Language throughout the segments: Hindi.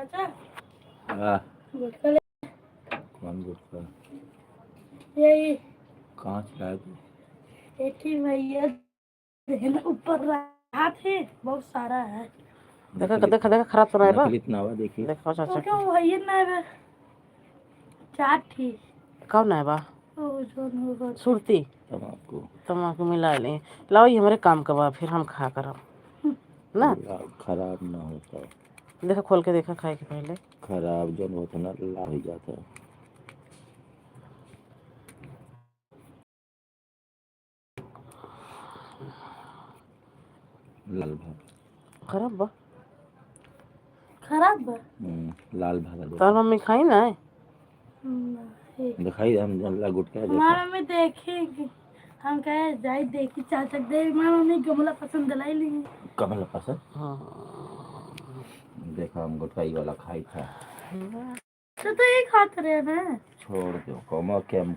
चाचा हाँ, गुटखा ले। कौन गुटखा? यही कहाँ चलाया तू? एक ही भैया देना ऊपर रहा थे, बहुत सारा है। देखा देखा देखा खराब तो नहीं बा। नकली इतना हुआ देखिए। देखो तो चाचा क्या भैया ना है चार थी कौन है बा? ओ जो होगा सुरती तम्बाकू तम्बाकू मिला लें। लाओ ये हमारे काम का बा, फिर हम खा कर ना खराब ना होता। देखा खोल के देखा खाए के पहले। खराब जब होता ना लाल हो जाता। लाल भाग खराब बा। खराब बा। लाल भागा तार देखो। मम्मी खाई ना है? दिखाई हम जल्ला गुटका हमारा देखो। में देखे हम कहे जाए देखी चाचा दे मामा ने गमला पसंद दिलाई ली। कमल पसंद हाँ देखा हम गुटकाई वाला खाई था। तो ये खाते रहे ना। छोड़ दो कमा के हम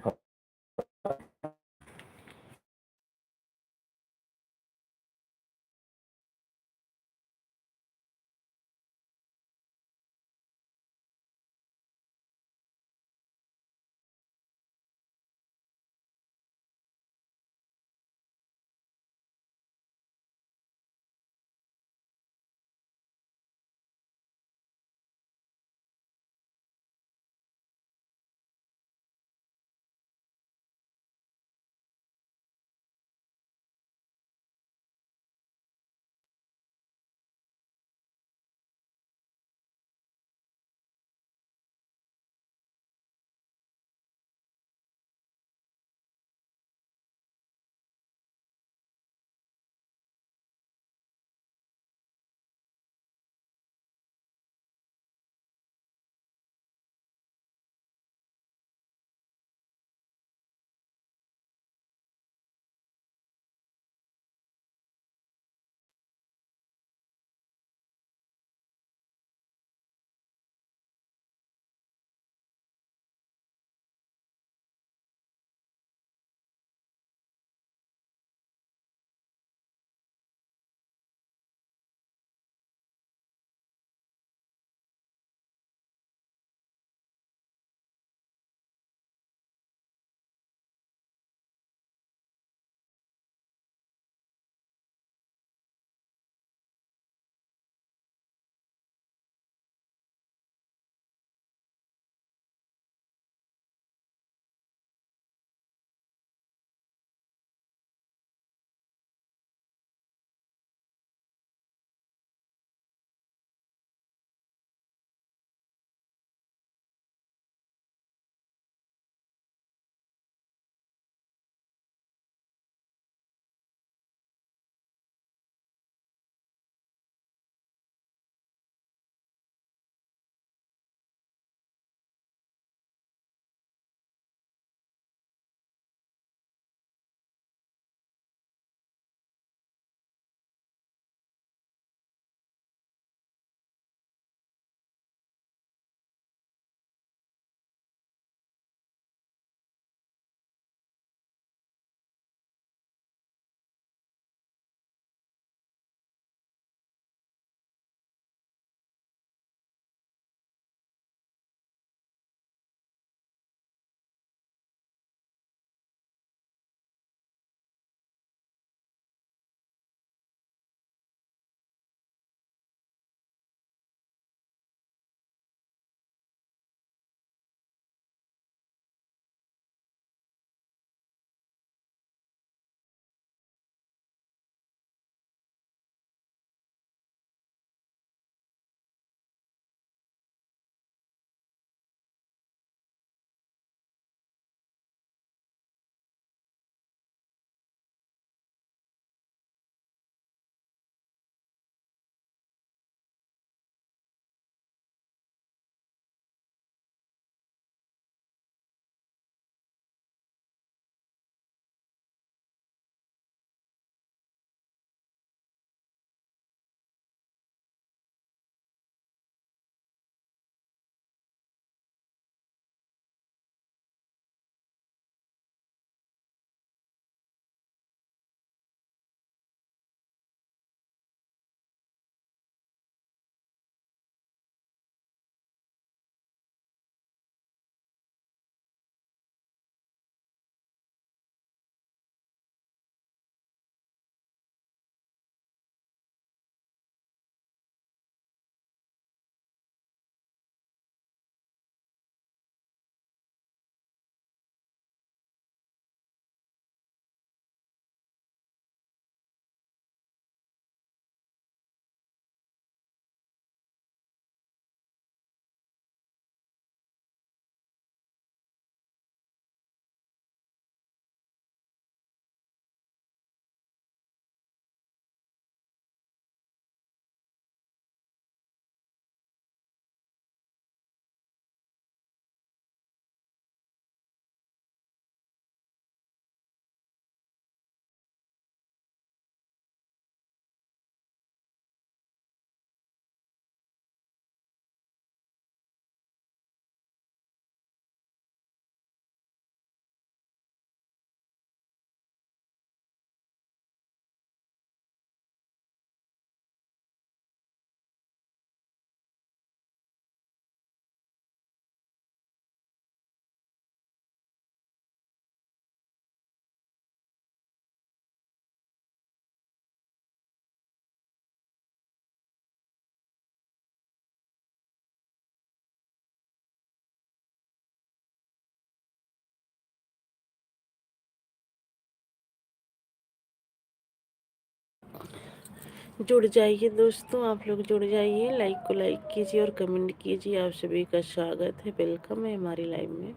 जुड़ जाइए दोस्तों, आप लोग जुड़ जाइए, लाइक को लाइक कीजिए और कमेंट कीजिए। आप सभी का स्वागत है, वेलकम है हमारी लाइव में।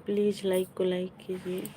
प्लीज़ लाइक को लाइक कीजिए।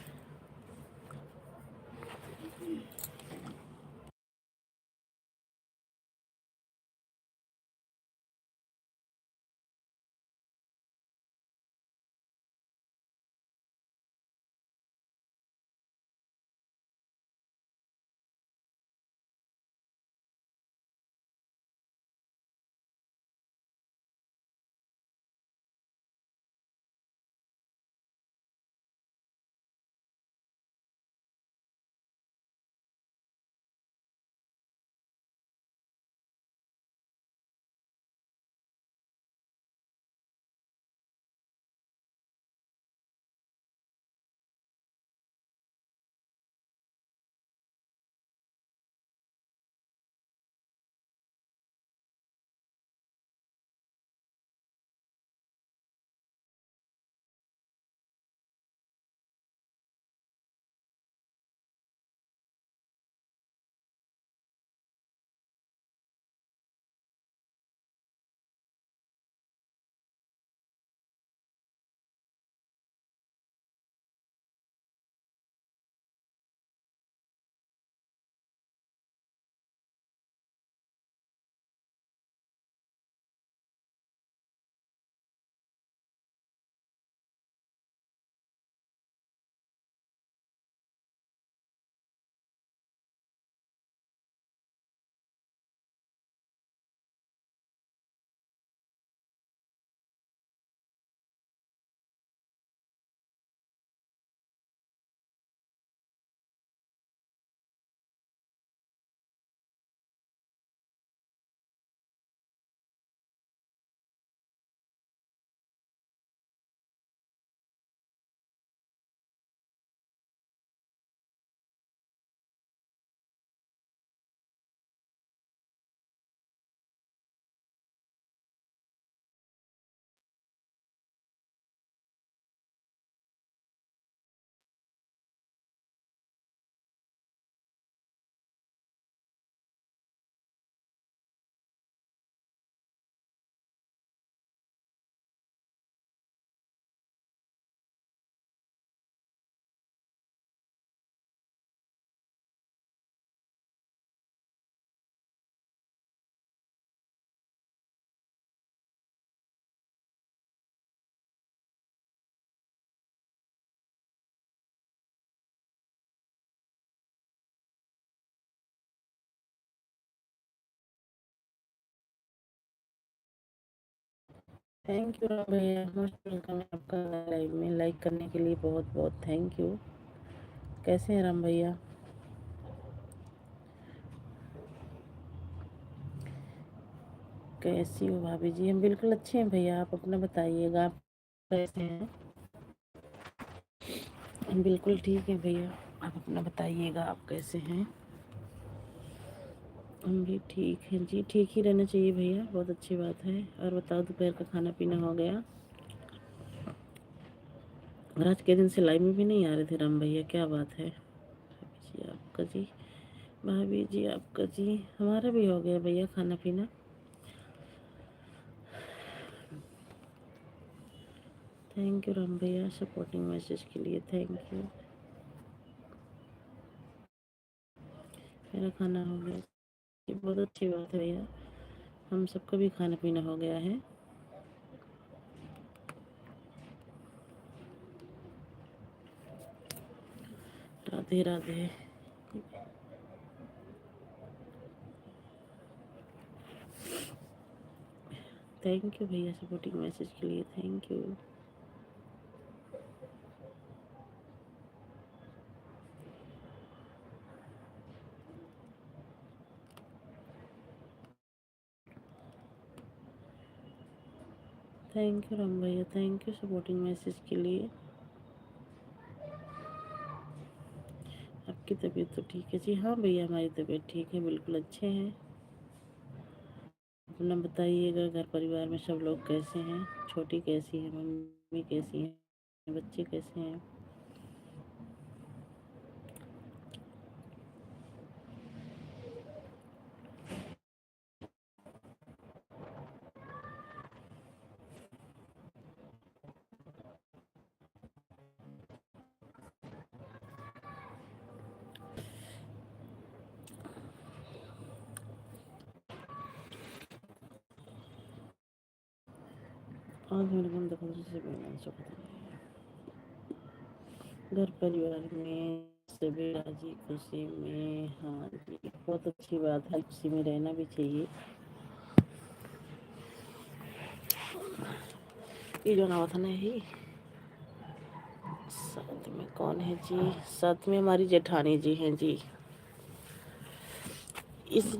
थैंक यू भैया, मोस्ट वेलकम है आपका लाइव में। लाइक करने के लिए बहुत बहुत थैंक यू। कैसे हैं राम भैया? कैसी हो भाभी जी? हम बिल्कुल अच्छे हैं भैया, आप अपना बताइएगा, आप कैसे हैं? हम बिल्कुल ठीक हैं भैया, आप अपना बताइएगा, आप कैसे हैं? हम भी ठीक हैं जी, ठीक ही रहना चाहिए भैया, बहुत अच्छी बात है। और बताओ, दोपहर का खाना पीना हो गया? और आज के दिन से लाइव में भी नहीं आ रहे थे राम भैया, क्या बात है? भाभी जी आपका जी, भाभी जी आपका जी, हमारा भी हो गया भैया खाना पीना। थैंक यू राम भैया, सपोर्टिंग मैसेज के लिए थैंक यू। मेरा खाना हो गया, ये बहुत अच्छी बात है भैया, हम सबका भी खाना पीना हो गया है। राधे राधे। थैंक यू भैया, सपोर्टिंग मैसेज के लिए thank you. Thank you Ram भैया, थैंक यू सपोर्टिंग मैसेज के लिए। आपकी तबीयत तो ठीक है जी? हाँ भैया, हमारी तबीयत ठीक है, बिल्कुल अच्छे हैं। अपना बताइएगा, घर परिवार में सब लोग कैसे हैं? छोटी कैसी है, मम्मी कैसी हैं, बच्चे कैसे हैं? आज मेरे मन दखल से बिना सकता घर परिवार में सभी राजी खुशी में। हाँ जी, बहुत अच्छी बात है, खुशी में रहना भी चाहिए। ये जो ना था ना ही साथ में कौन है जी? साथ में हमारी जेठानी जी हैं जी। इस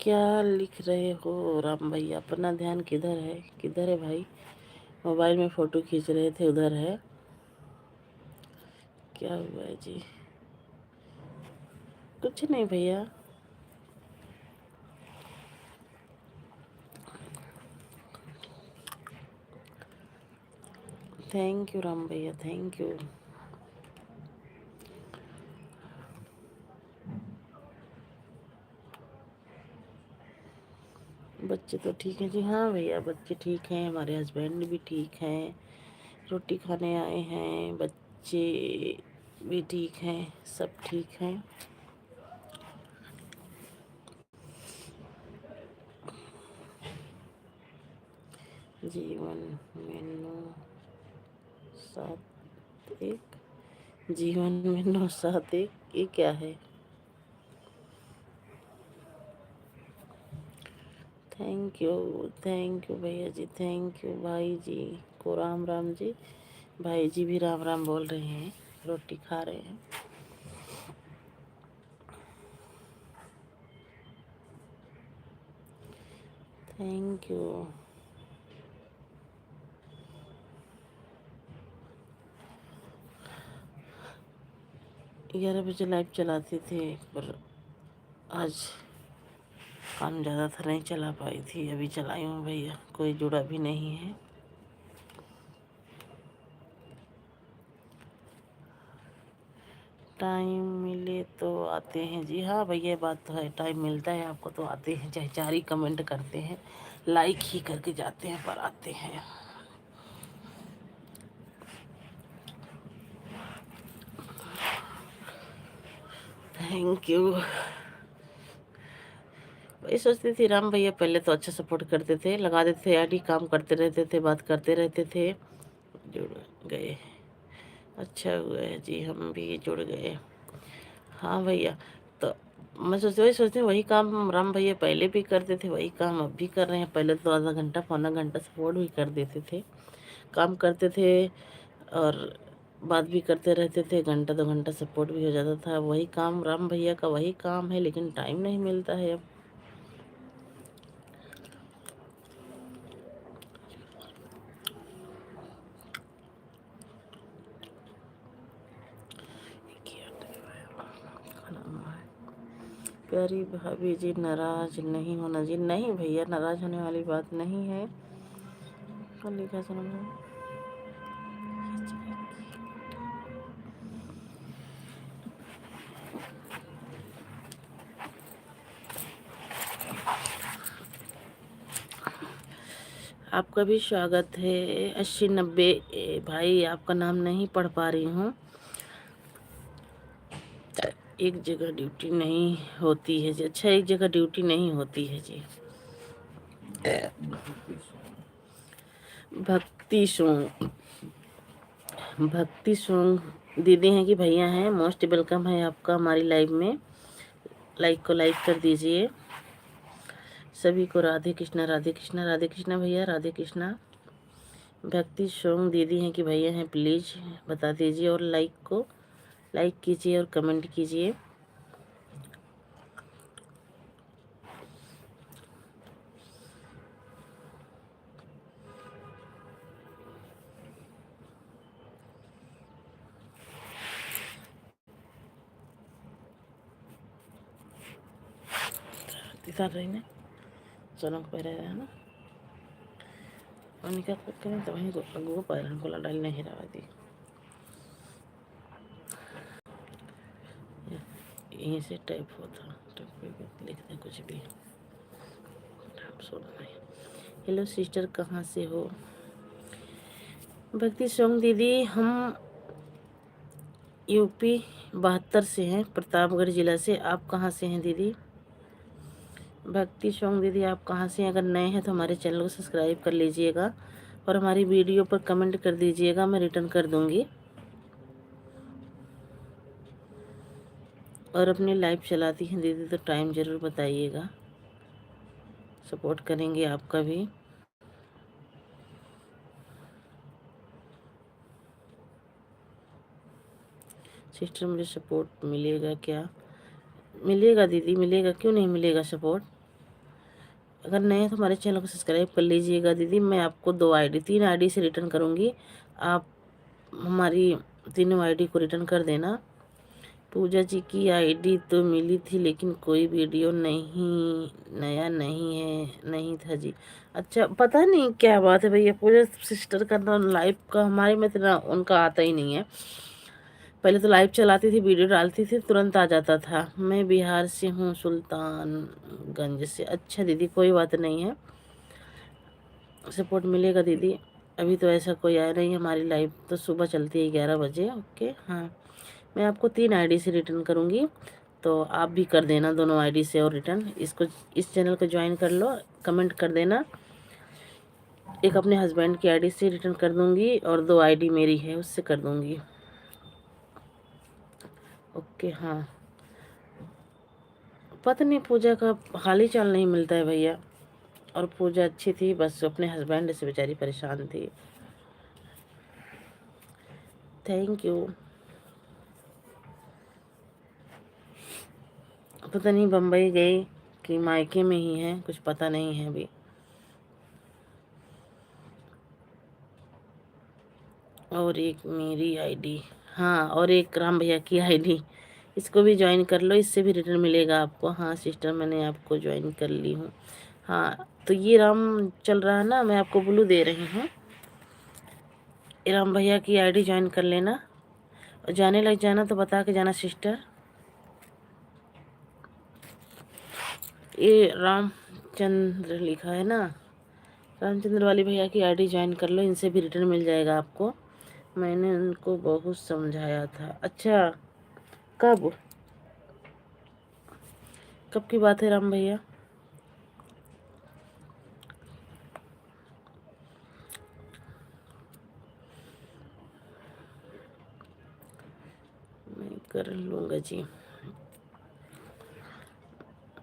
क्या लिख रहे हो राम भैया? अपना ध्यान किधर है? किधर है भाई? मोबाइल में फोटो खींच रहे थे, उधर है? क्या हुआ है जी? कुछ नहीं भैया। थैंक यू राम भैया, थैंक यू। बच्चे तो ठीक हैं जी। हाँ भैया, बच्चे ठीक हैं, हमारे हस्बैंड भी ठीक हैं, रोटी खाने आए हैं, बच्चे भी ठीक हैं, सब ठीक हैं। जीवन में 9 7 1। जीवन में 9 7 1, ये क्या है? थैंक यू भैया जी, थैंक यू भाई जी को राम राम जी। भाई जी भी राम राम बोल रहे हैं, रोटी खा रहे हैं। Thank you. 11 बजे लाइव चलाते थे, पर आज काम ज़्यादा था, नहीं चला पाई थी। अभी चलाई हूँ भैया, कोई जुड़ा भी नहीं है। टाइम मिले तो आते हैं जी। हाँ भैया, ये बात तो है, टाइम मिलता है आपको तो आते हैं, चाहे 4 ही कमेंट करते हैं, लाइक ही करके जाते हैं, पर आते हैं। Thank you. वही सोचती थी, राम भैया पहले तो अच्छा सपोर्ट करते थे, लगा देते थे आईडी, काम करते रहते थे, बात करते रहते थे, जुड़ गए। अच्छा हुआ है जी, हम भी जुड़ गए। हाँ भैया, तो मैं वही सोचती हूँ, वही काम राम भैया पहले भी करते थे, वही काम अब भी कर रहे हैं। पहले तो आधा घंटा पौना घंटा सपोर्ट भी कर देते थे, काम करते थे और बात भी करते रहते थे, घंटा 2 घंटा सपोर्ट भी हो जाता था। वही काम राम भैया का, वही काम है, लेकिन टाइम नहीं मिलता है अब। प्यारी भाभी जी, नाराज नहीं होना जी। नहीं भैया, नाराज होने वाली बात नहीं है। कल लिखा सुनो, आपका भी स्वागत है। 80 90 भाई, आपका नाम नहीं पढ़ पा रही हूँ। एक जगह ड्यूटी नहीं होती है जी। अच्छा, एक जगह ड्यूटी नहीं होती है जी। भक्ति सॉन्ग, भक्ति सॉन्ग दीदी हैं कि भैया हैं? मोस्ट वेलकम है आपका हमारी लाइव में। लाइक को लाइक कर दीजिए। सभी को राधे कृष्णा, राधे कृष्णा, राधे कृष्णा भैया, राधे कृष्णा। भक्ति सॉन्ग दीदी हैं कि भैया हैं? प्लीज़ बता दीजिए और लाइक को लाइक कीजिए और कमेंट कीजिए। दिखा रही ने सोनम को पैर है ना उनका करें तो वहीं को पैर को लड़ाई नहीं रहा थी यहीं से टाइप होता लिखते कुछ भी सुना नहीं। हेलो सिस्टर, कहाँ से हो? भक्ति सॉन्ग दीदी, हम यूपी 72 से हैं, प्रतापगढ़ जिला से। आप कहाँ से हैं दीदी? भक्ति सॉन्ग दीदी, आप कहाँ से हैं? अगर नए हैं तो हमारे चैनल को सब्सक्राइब कर लीजिएगा और हमारी वीडियो पर कमेंट कर दीजिएगा, मैं रिटर्न कर दूंगी। और अपनी लाइव चलाती हैं दीदी तो टाइम ज़रूर बताइएगा, सपोर्ट करेंगे आपका भी। सिस्टर, मुझे सपोर्ट मिलेगा क्या? मिलेगा दीदी, मिलेगा, क्यों नहीं मिलेगा सपोर्ट। अगर नए हैं तो हमारे चैनल को सब्सक्राइब कर लीजिएगा दीदी। मैं आपको 3 आईडी से रिटर्न करूँगी, आप हमारी तीनों आईडी को रिटर्न कर देना। पूजा जी की आईडी तो मिली थी लेकिन कोई वीडियो नहीं, नया नहीं है, नहीं था जी। अच्छा, पता नहीं क्या बात है भैया, पूजा सिस्टर का ना लाइव का हमारे में इतना उनका आता ही नहीं है। पहले तो लाइव चलाती थी, वीडियो डालती थी, तुरंत आ जाता था। मैं बिहार से हूँ, सुल्तानगंज से। अच्छा दीदी, कोई बात नहीं है, सपोर्ट मिलेगा दीदी। अभी तो ऐसा कोई आया नहीं, हमारी लाइव तो सुबह चलती है 11 बजे। ओके, हाँ, मैं आपको 3 आईडी से रिटर्न करूँगी, तो आप भी कर देना दोनों आईडी से और रिटर्न। इस चैनल को ज्वाइन कर लो, कमेंट कर देना। एक अपने हस्बैंड की आईडी से रिटर्न कर दूँगी और 2 आईडी मेरी है उससे कर दूँगी। ओके, हाँ, पता नहीं पूजा का हाल ही चाल नहीं मिलता है भैया। और पूजा अच्छी थी, बस अपने हस्बैंड से बेचारी परेशान थी। Thank you. पता नहीं बम्बई गई कि मायके में ही है, कुछ पता नहीं है अभी। और एक मेरी आईडी, हाँ, और एक राम भैया की आईडी, इसको भी ज्वाइन कर लो, इससे भी रिटर्न मिलेगा आपको। हाँ सिस्टर, मैंने आपको ज्वाइन कर ली हूँ। हाँ, तो ये राम चल रहा है ना, मैं आपको ब्लू दे रही हूँ, राम भैया की आईडी ज्वाइन कर लेना और जाने लग जाना तो बता के जाना सिस्टर। ये रामचंद्र लिखा है ना, रामचंद्र वाली भैया की आईडी ज्वाइन कर लो, इनसे भी रिटर्न मिल जाएगा आपको। मैंने उनको बहुत समझाया था। अच्छा, कब कब की बात है राम भैया? मैं कर लूँगा जी।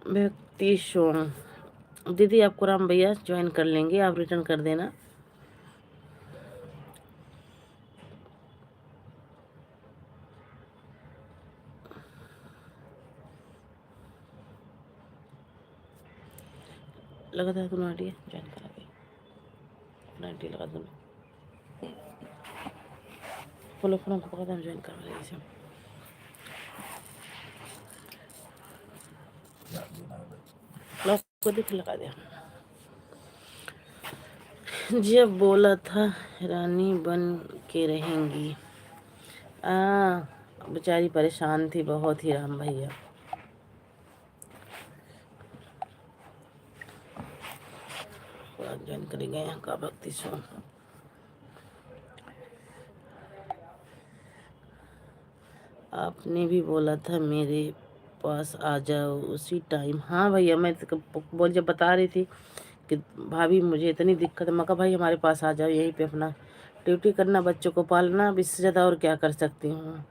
व्यक्ति सॉन्ग दीदी, आपको राम भैया ज्वाइन कर लेंगे, आप रिटर्न कर देना। लगा था दोनों आईडी ज्वाइन करा दी, अपना आईडी लगा दोनों, फॉलो फॉलो को पकड़ा ज्वाइन करवा लीजिए। लॉक को देख लगा दिया। जब बोला था रानी बन के रहेंगी, बेचारी परेशान थी बहुत ही राम भैया। ज्वाइन कर गए हैं का भक्ति सॉन्ग। आपने भी बोला था मेरे पास आ जाओ उसी टाइम। हाँ भैया, मैं बोल जब बता रही थी कि भाभी मुझे इतनी दिक्कत है, मैं कहा भाई हमारे पास आ जाओ, यहीं पे अपना ड्यूटी करना, बच्चों को पालना, अब इससे ज़्यादा और क्या कर सकती हूँ।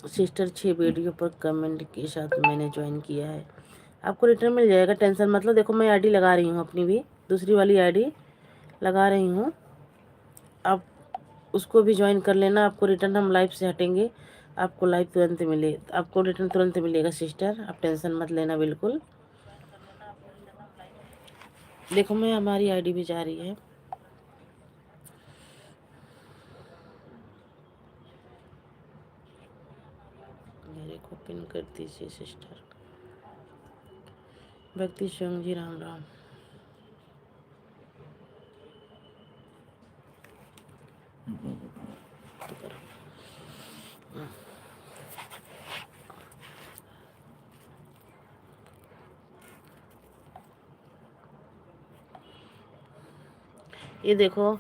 सिस्टर 6 वीडियो पर कमेंट के साथ मैंने ज्वाइन किया है, आपको रिटर्न मिल जाएगा, टेंशन मतलब। देखो मैं आईडी लगा रही हूँ अपनी भी, दूसरी वाली आईडी लगा रही हूँ। आप उसको भी ज्वाइन कर लेना। आपको रिटर्न हम लाइव से हटेंगे, आपको लाइव तुरंत मिले, आपको रिटर्न तुरंत मिलेगा सिस्टर, आप टेंशन मत लेना बिल्कुल। देखो मैं हमारी आईडी भी जा रही है। मेरे को पिन कर दीजिए सिस्टर। भक्ति शिवम जी राम राम। ये देखो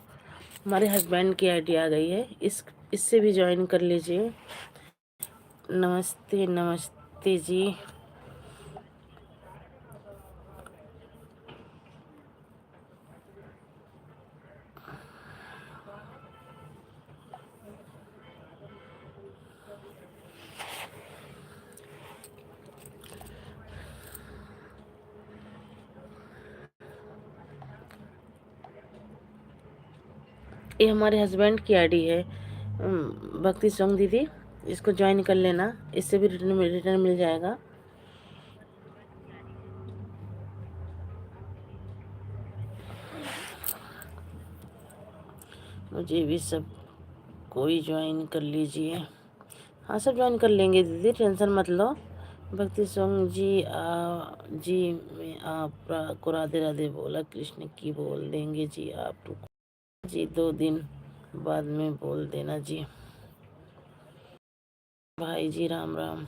हमारे हस्बैंड की आईडी आ गई है, इससे भी ज्वाइन कर लीजिए। नमस्ते नमस्ते जी। ये हमारे हस्बैंड की आईडी है, भक्ति सॉन्ग दीदी, इसको ज्वाइन कर लेना, इससे भी रिटर्न मिल जाएगा। मुझे भी सब कोई ज्वाइन कर लीजिए। हाँ सब ज्वाइन कर लेंगे दीदी, टेंशन मत लो। भक्ति सॉन्ग जी जी मैं आप को राधे राधे बोला, कृष्ण की बोल देंगे जी, आप रुको जी, 2 दिन बाद में बोल देना जी। भाई जी राम राम।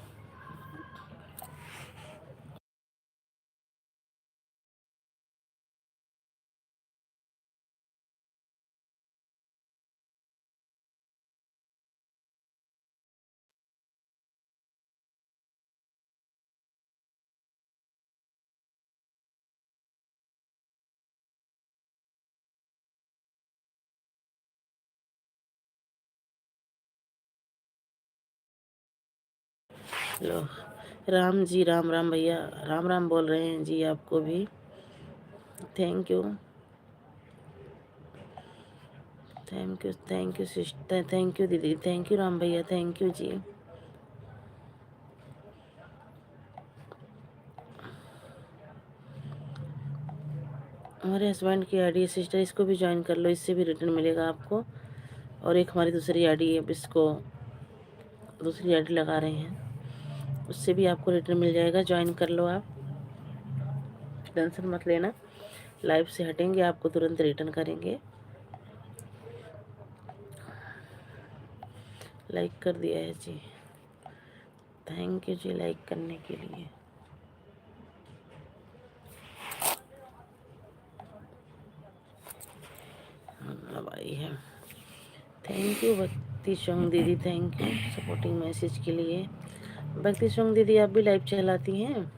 लो राम जी राम राम भैया, राम राम बोल रहे हैं जी आपको भी। Thank you thank you sister, thank you दीदी, थैंक यू राम भैया, थैंक यू जी। हमारे हस्बैंड की आईडी है सिस्टर, इसको भी ज्वाइन कर लो, इससे भी रिटर्न मिलेगा आपको। और एक हमारी दूसरी आईडी है, अब इसको दूसरी आईडी लगा रहे हैं, उससे भी आपको रिटर्न मिल जाएगा, ज्वाइन कर लो आप, टेंशन मत लेना। लाइव से हटेंगे, आपको तुरंत रिटर्न करेंगे। लाइक कर दिया है जी, थैंक यू जी लाइक करने के लिए। अब आई है। थैंक यू भक्ति सॉन्ग दीदी, थैंक यू सपोर्टिंग मैसेज के लिए। भक्ति सॉन्ग दीदी आप भी लाइव चलाती हैं?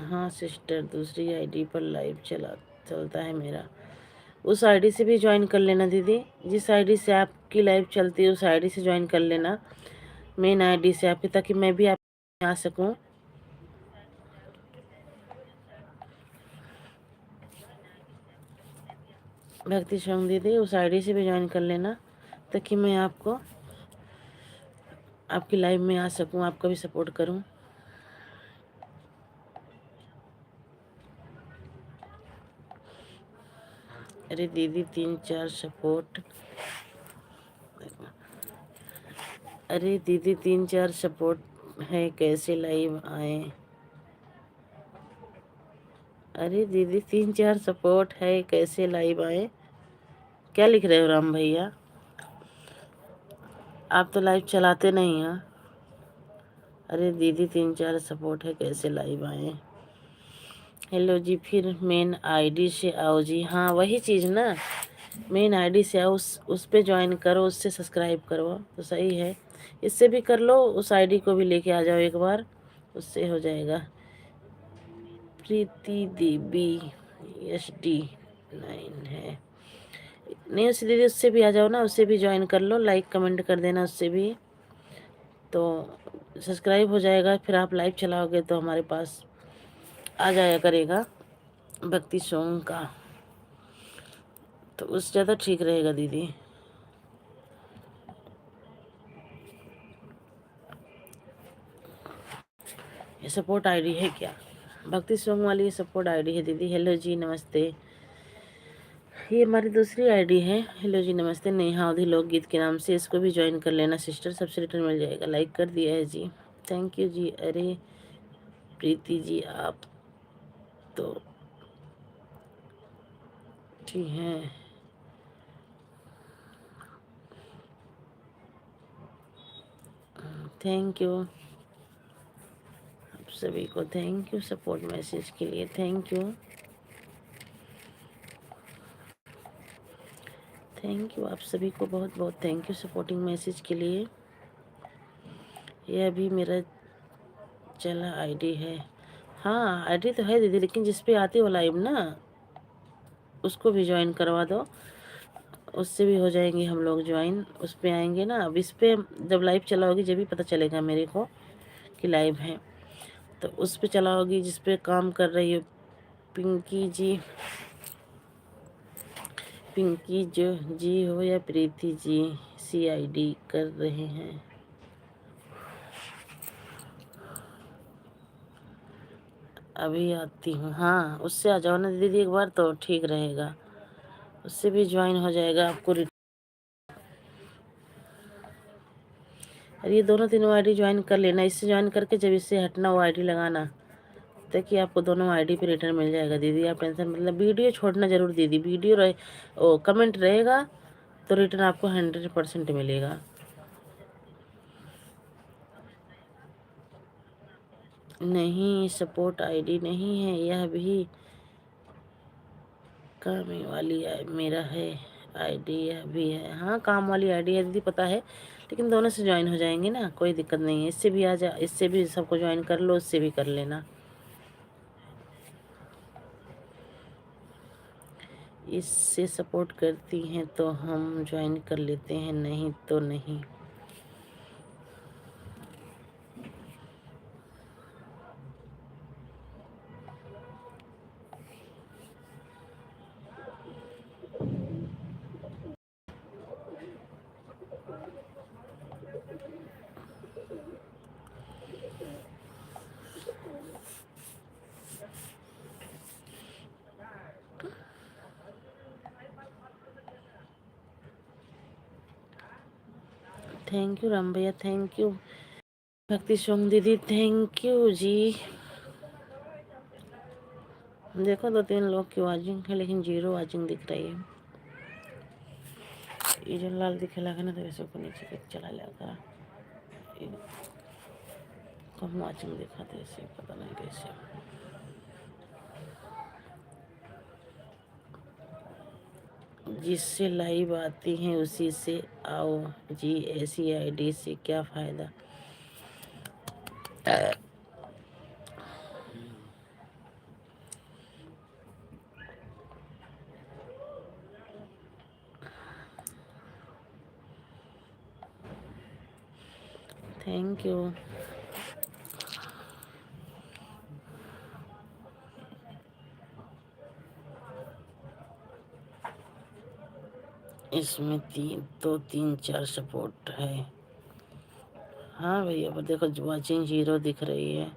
हाँ सिस्टर, दूसरी आईडी पर लाइव चलता है मेरा, उस आईडी से भी ज्वाइन कर लेना दीदी। जिस आईडी से आपकी लाइव चलती है उस आईडी से ज्वाइन कर लेना, मेन आईडी से आपकी, ताकि मैं भी आप आ सकूं। भक्ति सॉन्ग दीदी उस आईडी से भी ज्वाइन कर लेना, ताकि मैं आपको आपकी लाइव में आ सकूं, आपका भी सपोर्ट करूं। अरे दीदी 3-4 सपोर्ट, अरे दीदी 3-4 सपोर्ट है, कैसे लाइव आए। अरे दीदी 3-4 सपोर्ट है, कैसे लाइव आए। क्या लिख रहे हो राम भैया, आप तो लाइव चलाते नहीं हैं। अरे दीदी 3-4 सपोर्ट है, कैसे लाइव आए। हेलो जी, फिर मेन आईडी से आओ जी। हाँ वही चीज़ ना, मेन आईडी से आओ, उस पे ज्वाइन करो, उससे सब्सक्राइब करो तो सही है। इससे भी कर लो, उस आईडी को भी लेके आ जाओ एक बार, उससे हो जाएगा। प्रीति देवी SD 9 है। नहीं उसी दीदी उससे भी आ जाओ ना, उससे भी ज्वाइन कर लो, लाइक कमेंट कर देना उससे भी, तो सब्सक्राइब हो जाएगा। फिर आप लाइव चलाओगे तो हमारे पास आ जाया करेगा भक्ति सॉन्ग का, तो उससे ज़्यादा ठीक रहेगा दीदी। ये सपोर्ट आईडी है क्या? भक्ति सॉन्ग वाली सपोर्ट आईडी है दीदी। हेलो जी नमस्ते, ये हमारी दूसरी आईडी है। हेलो जी नमस्ते, नेहा अवधि लोकगीत के नाम से, इसको भी ज्वाइन कर लेना सिस्टर, सबसे रिटर्न मिल जाएगा। लाइक कर दिया है जी, थैंक यू जी। अरे प्रीति जी आप तो ठीक हैं, थैंक यू आप सभी को, थैंक यू सपोर्ट मैसेज के लिए, थैंक यू थैंक यू आप सभी को बहुत बहुत थैंक यू सपोर्टिंग मैसेज के लिए। यह भी मेरा चला आईडी है। हाँ आईडी तो है दीदी, लेकिन जिस पे आती हो लाइव ना उसको भी ज्वाइन करवा दो, उससे भी हो जाएंगे हम लोग ज्वाइन। उस पे आएंगे ना, अब इस पे जब लाइव चलाओगी जब भी पता चलेगा मेरे को कि लाइव है, तो उस पे चलाओगी जिस पे काम कर रही हो पिंकी जी, पिंकी जो जी हो या प्रीति जी CID कर रहे हैं। अभी आती हूँ, हाँ उससे आ जाओ ना दीदी एक बार तो ठीक रहेगा, उससे भी ज्वाइन हो जाएगा आपको। अरे ये दोनों तीनों आईडी ज्वाइन कर लेना, इससे ज्वाइन करके जब इससे हटना वो आईडी लगाना, ताकि आपको दोनों आईडी पे रिटर्न मिल जाएगा दीदी। आप टेंशन मतलब वीडियो छोड़ना जरूर दीदी, वीडियो रहे ओ कमेंट रहेगा तो रिटर्न आपको 100% मिलेगा। नहीं सपोर्ट आईडी नहीं है, यह भी काम वाली मेरा है आईडी, यह भी है। हाँ काम वाली आईडी है दीदी पता है, लेकिन दोनों से ज्वाइन हो जाएंगे ना, कोई दिक्कत नहीं है। इससे भी आ जा, इससे भी सबको ज्वाइन कर लो, उससे भी कर लेना। इससे सपोर्ट करती हैं तो हम ज्वाइन कर लेते हैं, नहीं तो नहीं। थैंक यू राम भैया, थैंक यू भक्ति सोम दीदी, थैंक यू जी। देखो 2-3 लोग की वाचिंग है लेकिन 0 वाचिंग दिख रही है। ये जो लाल दिखे लगा ना तो वैसे को नीचे तक चला जाएगा, कम वाचिंग दिखाते ऐसे पता नहीं कैसे। जिससे लाइव आती हैं उसी से आओ जी, ऐसी आईडी से क्या फ़ायदा। Thank you. इसमें 2-3-4 सपोर्ट है। हाँ भैया पर देखो वाचिंग 0 दिख रही है।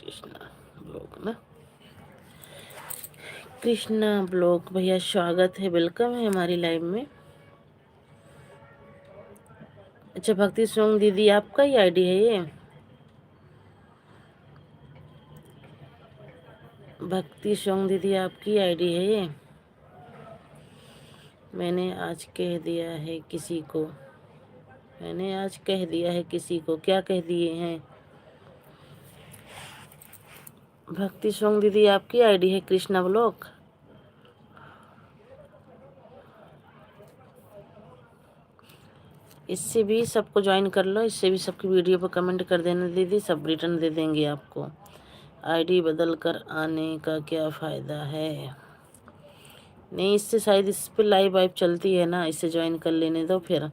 कृष्णा ब्लॉग ना, कृष्णा ब्लॉग भैया स्वागत है, वेलकम है हमारी लाइव में। अच्छा भक्ति सॉन्ग दीदी आपका ही आईडी है ये? भक्ति सॉन्ग दीदी आपकी आईडी है ये? मैंने आज कह दिया है किसी को, मैंने आज कह दिया है किसी को, क्या कह दिए हैं? भक्ति सॉन्ग दीदी आपकी आईडी है कृष्णा ब्लॉग? इससे भी सबको ज्वाइन कर लो, इससे भी सबकी वीडियो पर कमेंट कर देना दीदी, सब रिटर्न दे देंगे आपको। आईडी बदल कर आने का क्या फ़ायदा है? नहीं, इससे शायद इस पे लाइव वाइव चलती है ना, इससे ज्वाइन कर लेने दो फिर।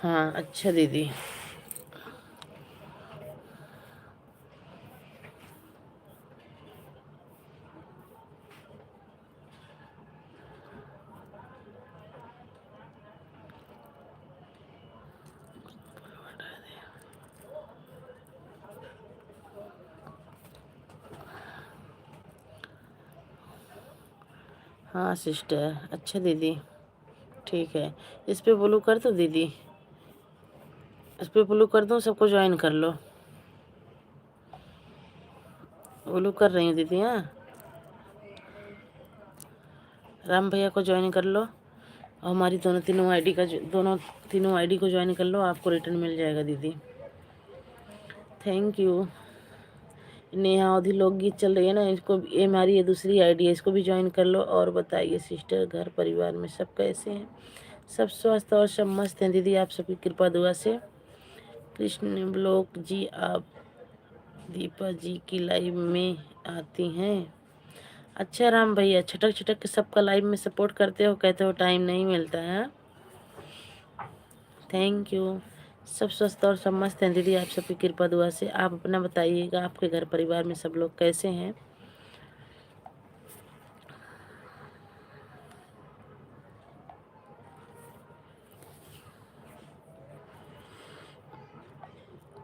हाँ अच्छा दीदी। हाँ सिस्टर, अच्छा दीदी ठीक है। इस पे ब्लू कर दो दीदी, इस पे ब्लू कर दो, सबको ज्वाइन कर लो। ब्लू कर रही हूँ दीदी। हाँ, राम भैया को ज्वाइन कर लो, और हमारी दोनों तीनों आईडी को ज्वाइन कर लो, आपको रिटर्न मिल जाएगा दीदी। Thank you. नेहा अवधि लोकगीत चल रही है ना, इसको, ये हमारी ये दूसरी आईडी है, इसको भी ज्वाइन कर लो। और बताइए सिस्टर, घर परिवार में सब कैसे हैं? सब स्वस्थ और सब मस्त हैं दीदी, आप सबकी कृपा दुआ से। कृष्ण ब्लॉक जी, आप दीपा जी की लाइव में आती हैं? अच्छा राम भैया, छटक छटक के सबका लाइव में सपोर्ट करते हो, कहते हो टाइम नहीं मिलता है। Thank you. सब स्वस्थ और सब मस्त हैं दीदी, आप सबकी कृपा दुआ से। आप अपना बताइएगा, आपके घर परिवार में सब लोग कैसे हैं?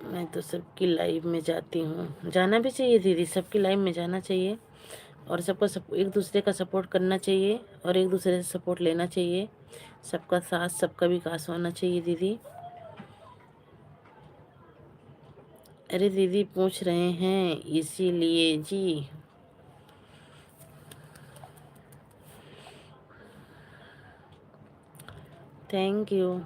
मैं तो सबकी लाइव में जाती हूँ, जाना भी चाहिए दीदी, सबकी लाइव में जाना चाहिए, और सबको एक दूसरे का सपोर्ट करना चाहिए, और एक दूसरे से सपोर्ट लेना चाहिए। सबका साथ, सबका विकास होना चाहिए दीदी। अरे दीदी पूछ रहे हैं इसीलिए जी। Thank you.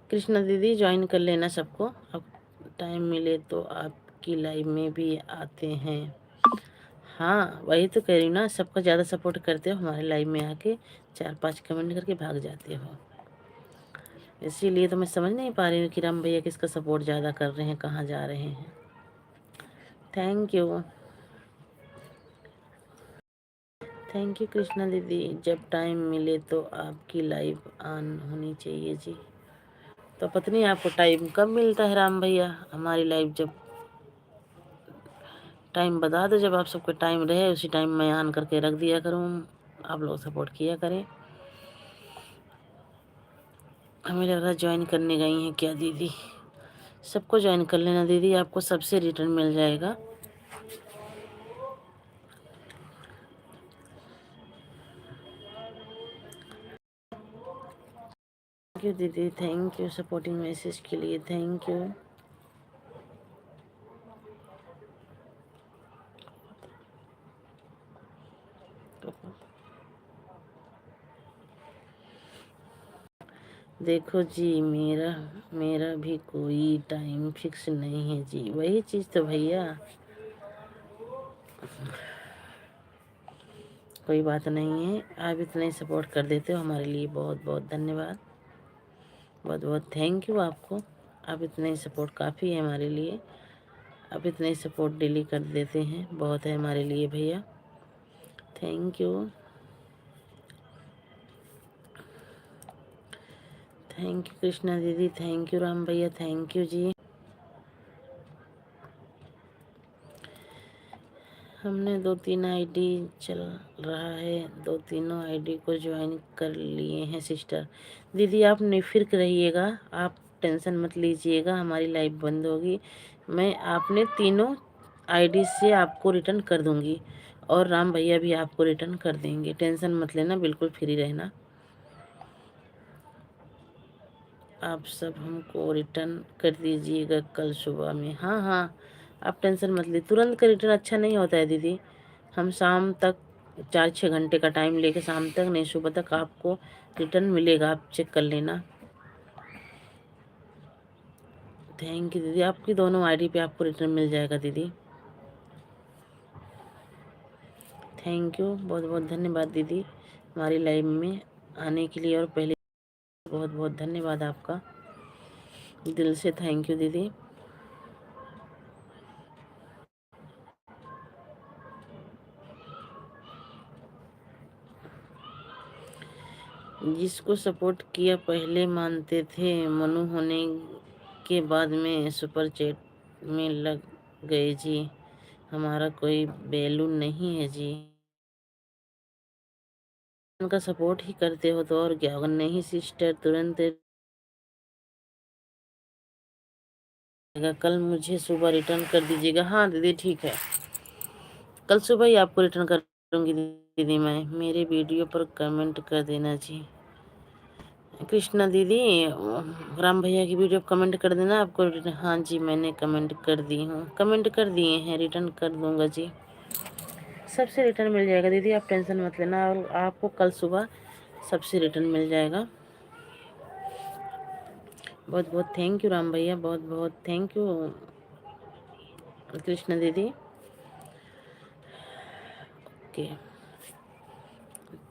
कृष्णा दीदी ज्वाइन कर लेना सबको, अब टाइम मिले तो आपकी लाइव में भी आते हैं। हाँ वही तो कह रही हूँ ना, सबका ज़्यादा सपोर्ट करते हो, हमारे लाइव में आके 4-5 कमेंट करके भाग जाते हो, इसीलिए तो मैं समझ नहीं पा रही हूँ कि राम भैया किसका सपोर्ट ज़्यादा कर रहे हैं, कहाँ जा रहे हैं। Thank you. Thank you Krishna दीदी, जब टाइम मिले तो आपकी लाइव ऑन होनी चाहिए जी। तो पत्नी आपको टाइम कब मिलता है राम भैया? हमारी लाइव जब टाइम बता दो, जब आप सबको टाइम रहे उसी टाइम मैं ऑन करके रख दिया करूँ, आप लोग सपोर्ट किया करें। हमें लग रहा ज्वाइन करने गई हैं क्या दीदी? सबको ज्वाइन कर लेना दीदी, आपको सबसे रिटर्न मिल जाएगा। थैंक यू दीदी, थैंक यू सपोर्टिंग मैसेज के लिए, थैंक यू। देखो जी, मेरा मेरा भी कोई टाइम फिक्स नहीं है जी, वही चीज़ तो भैया। कोई बात नहीं है, आप इतना सपोर्ट कर देते हो हमारे लिए, बहुत बहुत धन्यवाद, बहुत बहुत थैंक यू आपको। आप इतने सपोर्ट काफ़ी है हमारे लिए, आप इतने सपोर्ट डेली कर देते हैं, बहुत है हमारे लिए भैया, thank you. Thank you Krishna दीदी, थैंक यू राम भैया, थैंक यू जी। हमने 2-3 आईडी चल रहा है, 2-3 आईडी को ज्वाइन कर लिए हैं सिस्टर। दीदी आप निफिक्र रहिएगा, आप टेंशन मत लीजिएगा, हमारी लाइफ बंद होगी, मैं आपने तीनों आईडी से आपको रिटर्न कर दूंगी, और राम भैया भी आपको रिटर्न कर देंगे, टेंशन मत लेना, बिल्कुल फ्री रहना। आप सब हमको रिटर्न कर दीजिएगा कल सुबह में। हाँ हाँ, आप टेंशन मत लीजिए, तुरंत का रिटर्न अच्छा नहीं होता है दीदी, हम शाम तक 4-6 घंटे का टाइम लेके, शाम तक नहीं सुबह तक आपको रिटर्न मिलेगा, आप चेक कर लेना। थैंक यू दीदी, आपकी दोनों आईडी पे आपको रिटर्न मिल जाएगा दीदी। थैंक यू, बहुत बहुत धन्यवाद दीदी हमारी लाइव में आने के लिए, और पहले बहुत बहुत धन्यवाद आपका, दिल से थैंक यू दीदी। जिसको सपोर्ट किया पहले मानते थे, मनु होने के बाद में सुपर चैट में लग गए जी, हमारा कोई वैल्यू नहीं है जी। उनका सपोर्ट ही करते हो तो और क्या होगा। नहीं सिस्टर, तुरंत कल मुझे सुबह रिटर्न कर दीजिएगा। हाँ दीदी ठीक है, कल सुबह ही आपको रिटर्न करूँगी दीदी मैं। मेरे वीडियो पर कमेंट कर देना जी। कृष्णा दीदी, राम भैया की वीडियो पर कमेंट कर देना आपको रिटर्न। हाँ जी मैंने कमेंट कर दी हूँ, कमेंट कर दिए हैं, रिटर्न कर दूँगा जी। सबसे रिटर्न मिल जाएगा दीदी, आप टेंशन मत लेना, और आपको कल सुबह सबसे रिटर्न मिल जाएगा। बहुत बहुत थैंक यू राम भैया, बहुत बहुत थैंक यू कृष्णा दीदी। ओके,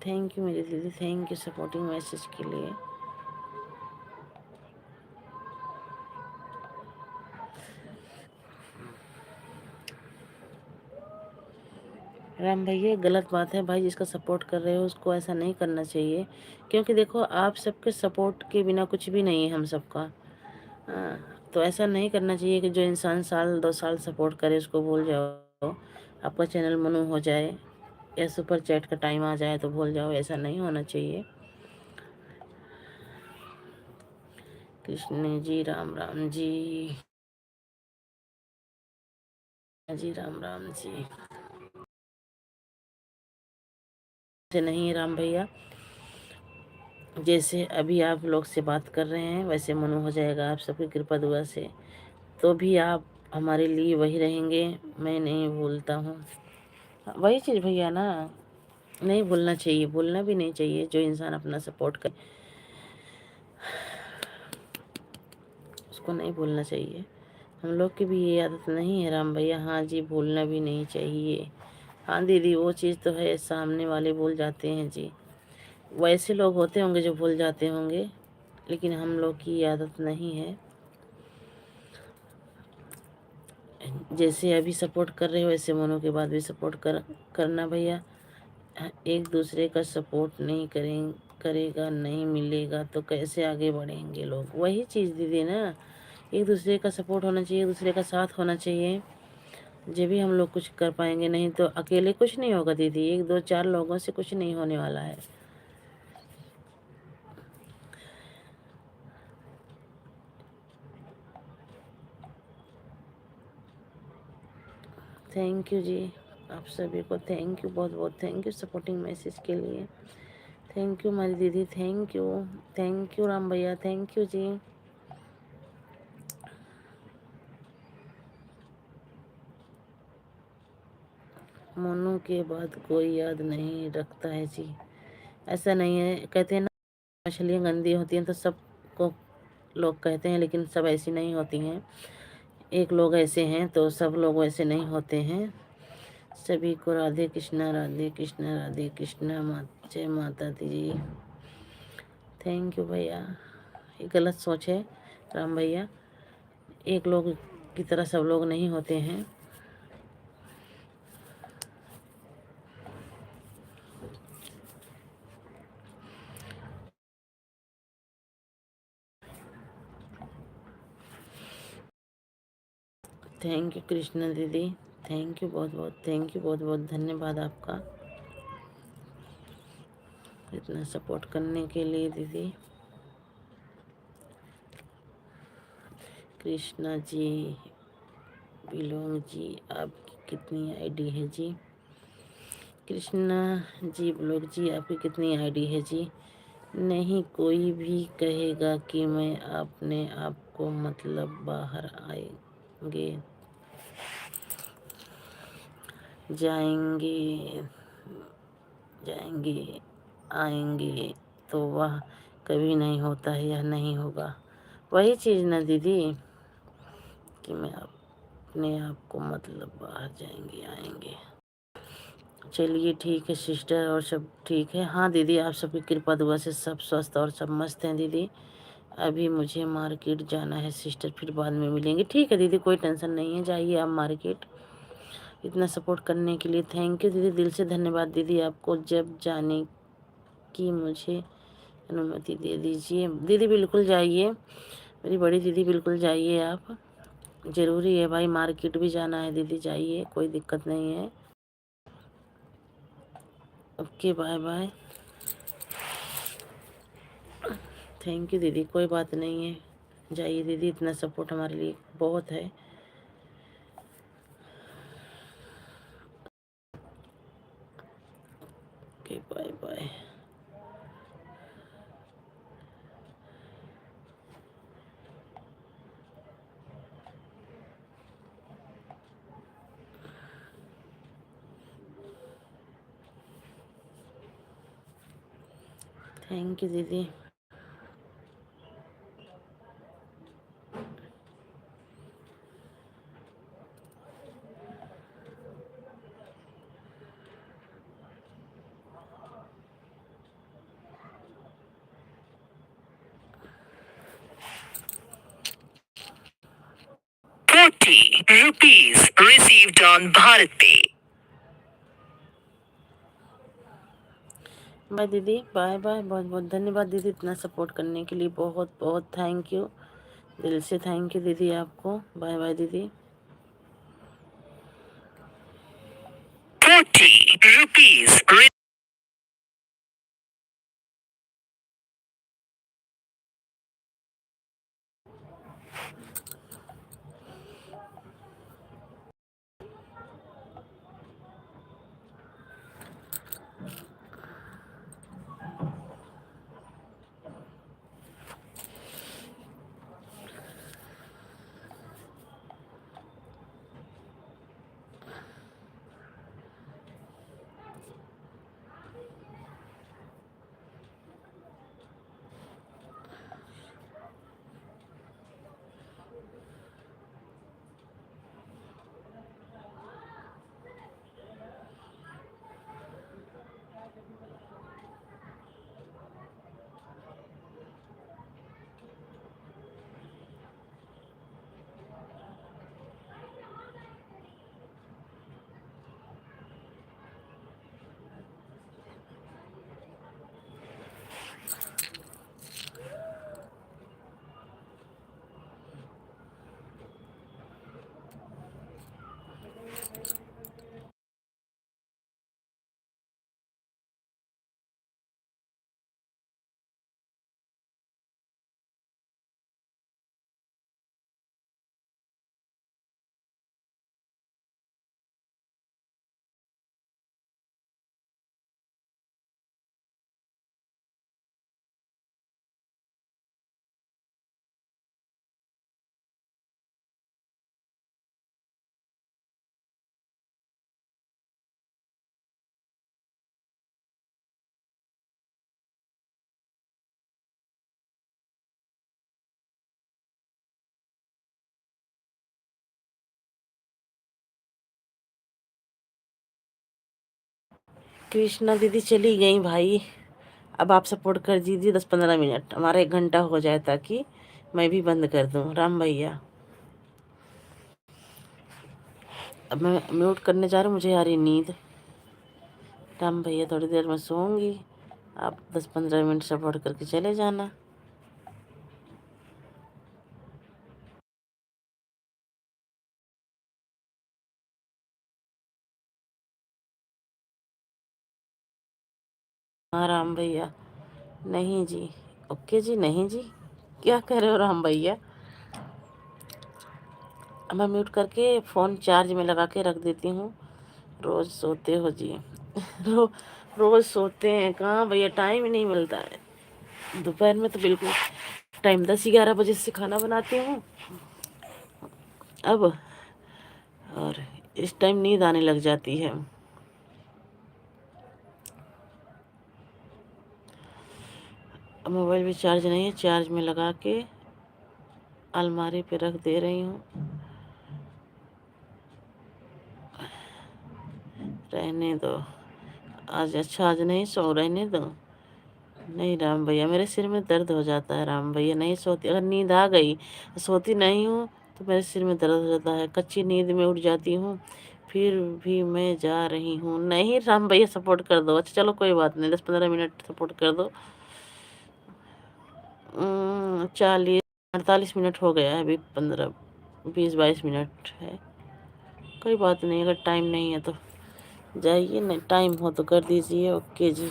थैंक यू मेरी दीदी, थैंक यू सपोर्टिंग मैसेज के लिए। राम भैया गलत बात है भाई, जिसका सपोर्ट कर रहे हो उसको ऐसा नहीं करना चाहिए, क्योंकि देखो आप सबके सपोर्ट के बिना कुछ भी नहीं है हम सबका। तो ऐसा नहीं करना चाहिए कि जो इंसान साल 2 साल सपोर्ट करे उसको भूल जाओ, आपका चैनल मनु हो जाए या सुपर चैट का टाइम आ जाए तो भूल जाओ, ऐसा नहीं होना चाहिए। कृष्ण जी राम राम जी, जी राम राम जी। से नहीं है राम भैया, जैसे अभी आप लोग से बात कर रहे हैं वैसे मनु हो जाएगा आप सबकी कृपा दुआ से। तो भी आप हमारे लिए वही रहेंगे, मैं नहीं भूलता हूँ। वही चीज़ भैया ना, नहीं भूलना चाहिए, भूलना भी नहीं चाहिए। जो इंसान अपना सपोर्ट करे उसको नहीं भूलना चाहिए। हम लोग की भी ये आदत नहीं है राम भैया। हाँ जी, भूलना भी नहीं चाहिए। हाँ दीदी वो चीज़ तो है, सामने वाले भूल जाते हैं जी, वैसे लोग होते होंगे जो भूल जाते होंगे, लेकिन हम लोग की ये आदत नहीं है। जैसे अभी सपोर्ट कर रहे हो वैसे मनो के बाद भी सपोर्ट करना भैया। एक दूसरे का सपोर्ट नहीं करेगा नहीं मिलेगा तो कैसे आगे बढ़ेंगे लोग। वही चीज़ दीदी ना, एक दूसरे का सपोर्ट होना चाहिए, एक दूसरे का साथ होना चाहिए, जब भी हम लोग कुछ कर पाएंगे। नहीं तो अकेले कुछ नहीं होगा दीदी, 1 2 4 लोगों से कुछ नहीं होने वाला है। थैंक यू जी, आप सभी को थैंक यू, बहुत बहुत थैंक यू सपोर्टिंग मैसेज के लिए। थैंक यू हमारी दीदी, थैंक यू राम भैया, थैंक यू जी। मोनू के बाद कोई याद नहीं रखता है जी, ऐसा नहीं है। कहते हैं ना मछलियाँ गंदी होती हैं तो सबको लोग कहते हैं, लेकिन सब ऐसी नहीं होती हैं। एक लोग ऐसे हैं तो सब लोग ऐसे नहीं होते हैं। सभी को राधे कृष्णा, राधे कृष्णा, राधे कृष्णा, जय माता दी जी। थैंक यू भैया, ये गलत सोच है राम भैया, एक लोग की तरह सब लोग नहीं होते हैं। थैंक यू कृष्णा दीदी, थैंक यू, बहुत बहुत थैंक यू, बहुत बहुत धन्यवाद आपका इतना सपोर्ट करने के लिए दीदी। कृष्णा जी, बिलोंग जी, आपकी कितनी आईडी है जी? कृष्णा जी ब्लॉग जी, आपकी कितनी आईडी है जी? नहीं कोई भी कहेगा कि मैं अपने आप को मतलब बाहर आएंगे जाएंगे जाएंगे आएंगे तो वह कभी नहीं होता है, यह नहीं होगा। वही चीज़ ना दीदी, कि मैं अपने आप को मतलब बाहर जाएंगे आएंगे। चलिए ठीक है सिस्टर, और सब ठीक है। हाँ दीदी, आप सबकी कृपा दुआ से सब स्वस्थ और सब मस्त हैं दीदी। अभी मुझे मार्केट जाना है सिस्टर, फिर बाद में मिलेंगे। ठीक है दीदी, कोई टेंशन नहीं है, जाइए आप मार्केट। इतना सपोर्ट करने के लिए थैंक यू दीदी, दिल से धन्यवाद दीदी आपको। जब जाने की मुझे अनुमति दे दीजिए दीदी। बिल्कुल जाइए मेरी बड़ी दीदी, बिल्कुल जाइए आप। ज़रूरी है भाई, मार्केट भी जाना है दीदी, जाइए, कोई दिक्कत नहीं है। Okay bye bye. Thank you दीदी, कोई बात नहीं है, जाइए दीदी, इतना सपोर्ट हमारे लिए बहुत है। Okay bye bye. Thank you दीदी। ₹40 received on Bharat Pay। Bye दीदी, बाय बाय। बहुत बहुत धन्यवाद दीदी, इतना सपोर्ट करने के लिए बहुत बहुत थैंक यू, दिल से थैंक यू दीदी आपको। बाय बाय दीदी। ₹40 कृष्णा दीदी चली गई भाई। अब आप सपोर्ट कर दीजिए 10-15 मिनट, हमारा 1 घंटा हो जाए, ताकि मैं भी बंद कर दूं। राम भैया, अब मैं म्यूट करने जा रहा हूँ, मुझे आ रही नींद। राम भैया, थोड़ी देर में सोऊंगी, आप 10-15 मिनट सपोर्ट करके चले जाना। हाँ राम भैया, नहीं जी, ओके जी, नहीं जी, क्या कह रहे हो राम भैया। अब मैं म्यूट करके फ़ोन चार्ज में लगा के रख देती हूँ। रोज़ सोते हो जी। रो रोज़ सोते हैं कहाँ भैया, टाइम ही नहीं मिलता है। दोपहर में तो बिल्कुल टाइम, 10-11 बजे से खाना बनाती हूँ अब, और इस टाइम नींद आने लग जाती है। अब मोबाइल भी चार्ज नहीं है, चार्ज में लगा के अलमारी पे रख दे रही हूँ। रहने दो आज, अच्छा आज नहीं सो, रहने दो। नहीं राम भैया, मेरे सिर में दर्द हो जाता है राम भैया, नहीं सोती, अगर नींद आ गई, सोती नहीं हूँ तो मेरे सिर में दर्द हो जाता है, कच्ची नींद में उठ जाती हूँ, फिर भी मैं जा रही हूँ। नहीं राम भैया सपोर्ट कर दो। अच्छा चलो कोई बात नहीं, 10-15 मिनट सपोर्ट कर दो। 40-48 मिनट हो गया है, अभी 15-20-22 मिनट है। कोई बात नहीं, अगर टाइम नहीं है तो जाइए, नहीं टाइम हो तो कर दीजिए। ओके जी।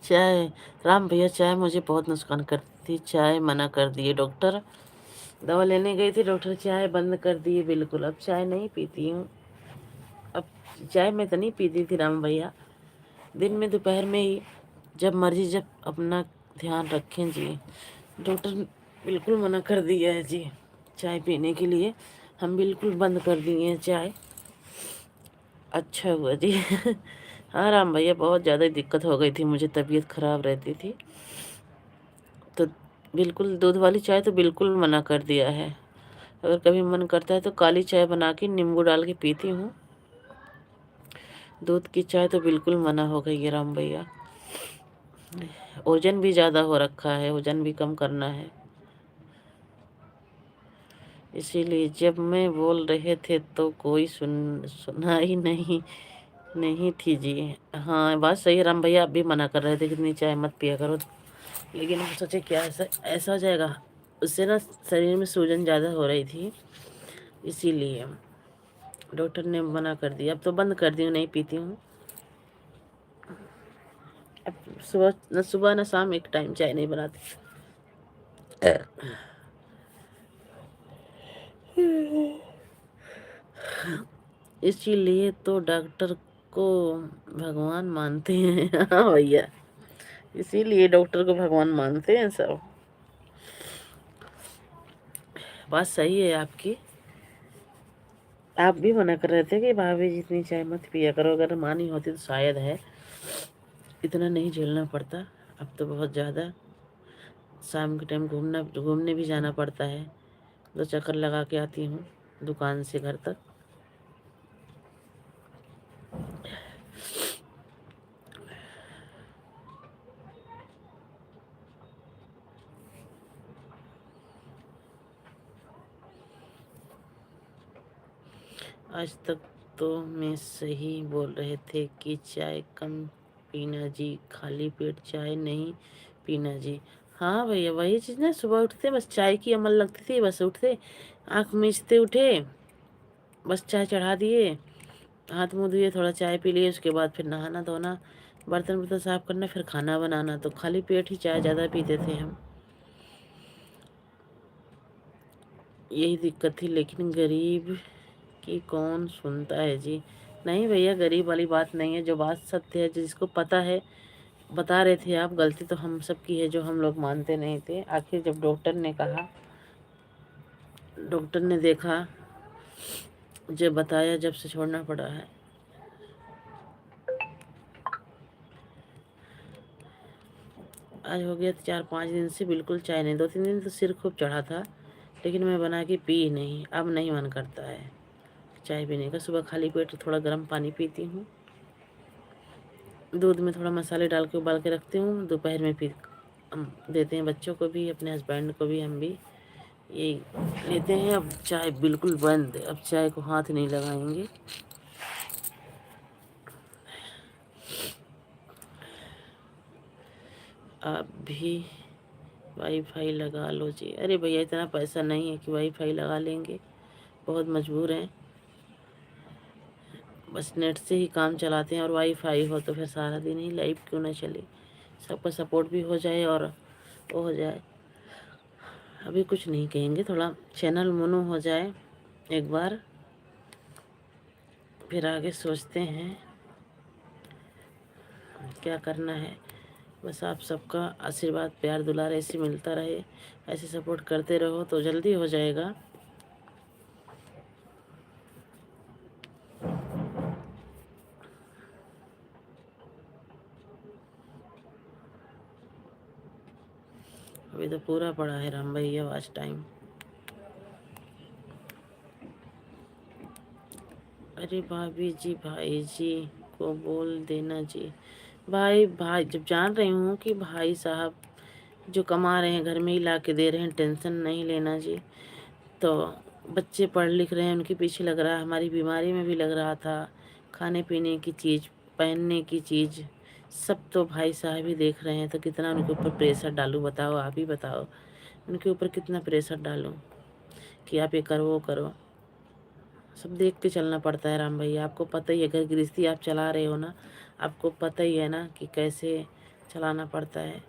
चाय, राम भैया चाय मुझे बहुत नुकसान करती थी, चाय मना कर दिए डॉक्टर। दवा लेने गई थी, डॉक्टर चाय बंद कर दिए बिल्कुल, अब चाय नहीं पीती हूँ। अब चाय मैं तो नहीं पीती थी राम भैया, दिन में दोपहर में ही, जब मर्जी, जब अपना ध्यान रखें जी। डॉक्टर ने बिल्कुल मना कर दिया है जी चाय पीने के लिए, हम बिल्कुल बंद कर दिए हैं चाय। अच्छा हुआ जी। हाँ राम भैया, बहुत ज़्यादा दिक्कत हो गई थी मुझे, तबीयत ख़राब रहती थी, तो बिल्कुल दूध वाली चाय तो बिल्कुल मना कर दिया है। अगर कभी मन करता है तो काली चाय बना के नींबू डाल के पीती हूँ, दूध की चाय तो बिल्कुल मना हो गई है राम भैया। वजन भी ज़्यादा हो रखा है, वजन भी कम करना है, इसीलिए जब मैं बोल रहे थे तो कोई सुना ही नहीं थी जी। हाँ बात सही है राम भैया, आप भी मना कर रहे थे कितनी चाय मत पिया करो, लेकिन हम सोचे क्या ऐसा ऐसा हो जाएगा, उससे ना शरीर में सूजन ज़्यादा हो रही थी, इसीलिए डॉक्टर ने मना कर दिया। अब तो बंद कर दी हूँ, नहीं पीती हूँ। अब सुबह न शाम एक टाइम चाय नहीं बनाती। इसीलिए तो डॉक्टर को भगवान मानते हैं। हाँ भैया, इसीलिए डॉक्टर को भगवान मानते हैं सब। बात सही है आपकी, आप भी मना कर रहे थे कि भाभी जितनी चाय मत पिया करो, अगर मानी होती तो शायद है इतना नहीं झेलना पड़ता। अब तो बहुत ज़्यादा शाम के टाइम घूमने भी जाना पड़ता है, 2 चक्कर लगा के आती हूँ दुकान से घर तक। आज तक तो मैं सही बोल रहे थे कि चाय कम पीना जी, खाली पेट चाय नहीं पीना जी। हाँ भैया, वही चीज़ ना, सुबह उठते बस चाय की अमल लगती थी, बस उठते आँख मीचते उठे, बस चाय चढ़ा दिए, हाथ मुँह धुए, थोड़ा चाय पी लिए, उसके बाद फिर नहाना धोना, बर्तन वर्तन साफ करना, फिर खाना बनाना, तो खाली पेट ही चाय ज़्यादा पीते थे हम, यही दिक्कत थी। लेकिन गरीब की कौन सुनता है जी। नहीं भैया, गरीब वाली बात नहीं है, जो बात सत्य है, जिसको पता है, बता रहे थे आप, गलती तो हम सब की है जो हम लोग मानते नहीं थे। आखिर जब डॉक्टर ने कहा, डॉक्टर ने देखा, जब बताया, जब से छोड़ना पड़ा है। आज हो गया 4-5 दिन से बिल्कुल चाय नहीं, 2-3 दिन तो सिर खूब चढ़ा था, लेकिन मैं बना के पी नहीं, अब नहीं मन करता है चाय पीने का। सुबह खाली पेट थोड़ा गर्म पानी पीती हूँ, दूध में थोड़ा मसाले डाल के उबाल के रखती हूँ, दोपहर में फिर हम देते हैं बच्चों को भी, अपने हस्बैंड को भी, हम भी यही लेते हैं। अब चाय बिल्कुल बंद, अब चाय को हाथ नहीं लगाएंगे। आप भी वाईफाई लगा लो जी। अरे भैया, इतना पैसा नहीं है कि वाईफाई लगा लेंगे, बहुत मजबूर हैं, बस नेट से ही काम चलाते हैं, और वाईफाई हो तो फिर सारा दिन ही लाइव क्यों ना चले, सबका सपोर्ट भी हो जाए और वो हो जाए। अभी कुछ नहीं कहेंगे, थोड़ा चैनल मोनो हो जाए एक बार, फिर आगे सोचते हैं क्या करना है। बस आप सबका आशीर्वाद, प्यार, दुलार ऐसे मिलता रहे, ऐसे सपोर्ट करते रहो तो जल्दी हो जाएगा। अभी तो पूरा पड़ा है राम भैया वॉच टाइम। अरे भाभी जी भाई जी को बोल देना जी। भाई भाई जब जान रही हूँ कि भाई साहब जो कमा रहे हैं घर में ही ला के दे रहे हैं, टेंशन नहीं लेना जी। तो बच्चे पढ़ लिख रहे हैं, उनके पीछे लग रहा है, हमारी बीमारी में भी लग रहा था, खाने पीने की चीज़, पहनने की चीज़, सब तो भाई साहब ही देख रहे हैं। तो कितना उनके ऊपर प्रेशर डालूँ बताओ, आप ही बताओ, उनके ऊपर कितना प्रेशर डालूँ कि आप ये करो वो करो। सब देख के चलना पड़ता है राम भैया, आपको पता ही है, घर गृहस्थी आप चला रहे हो ना, आपको पता ही है ना कि कैसे चलाना पड़ता है।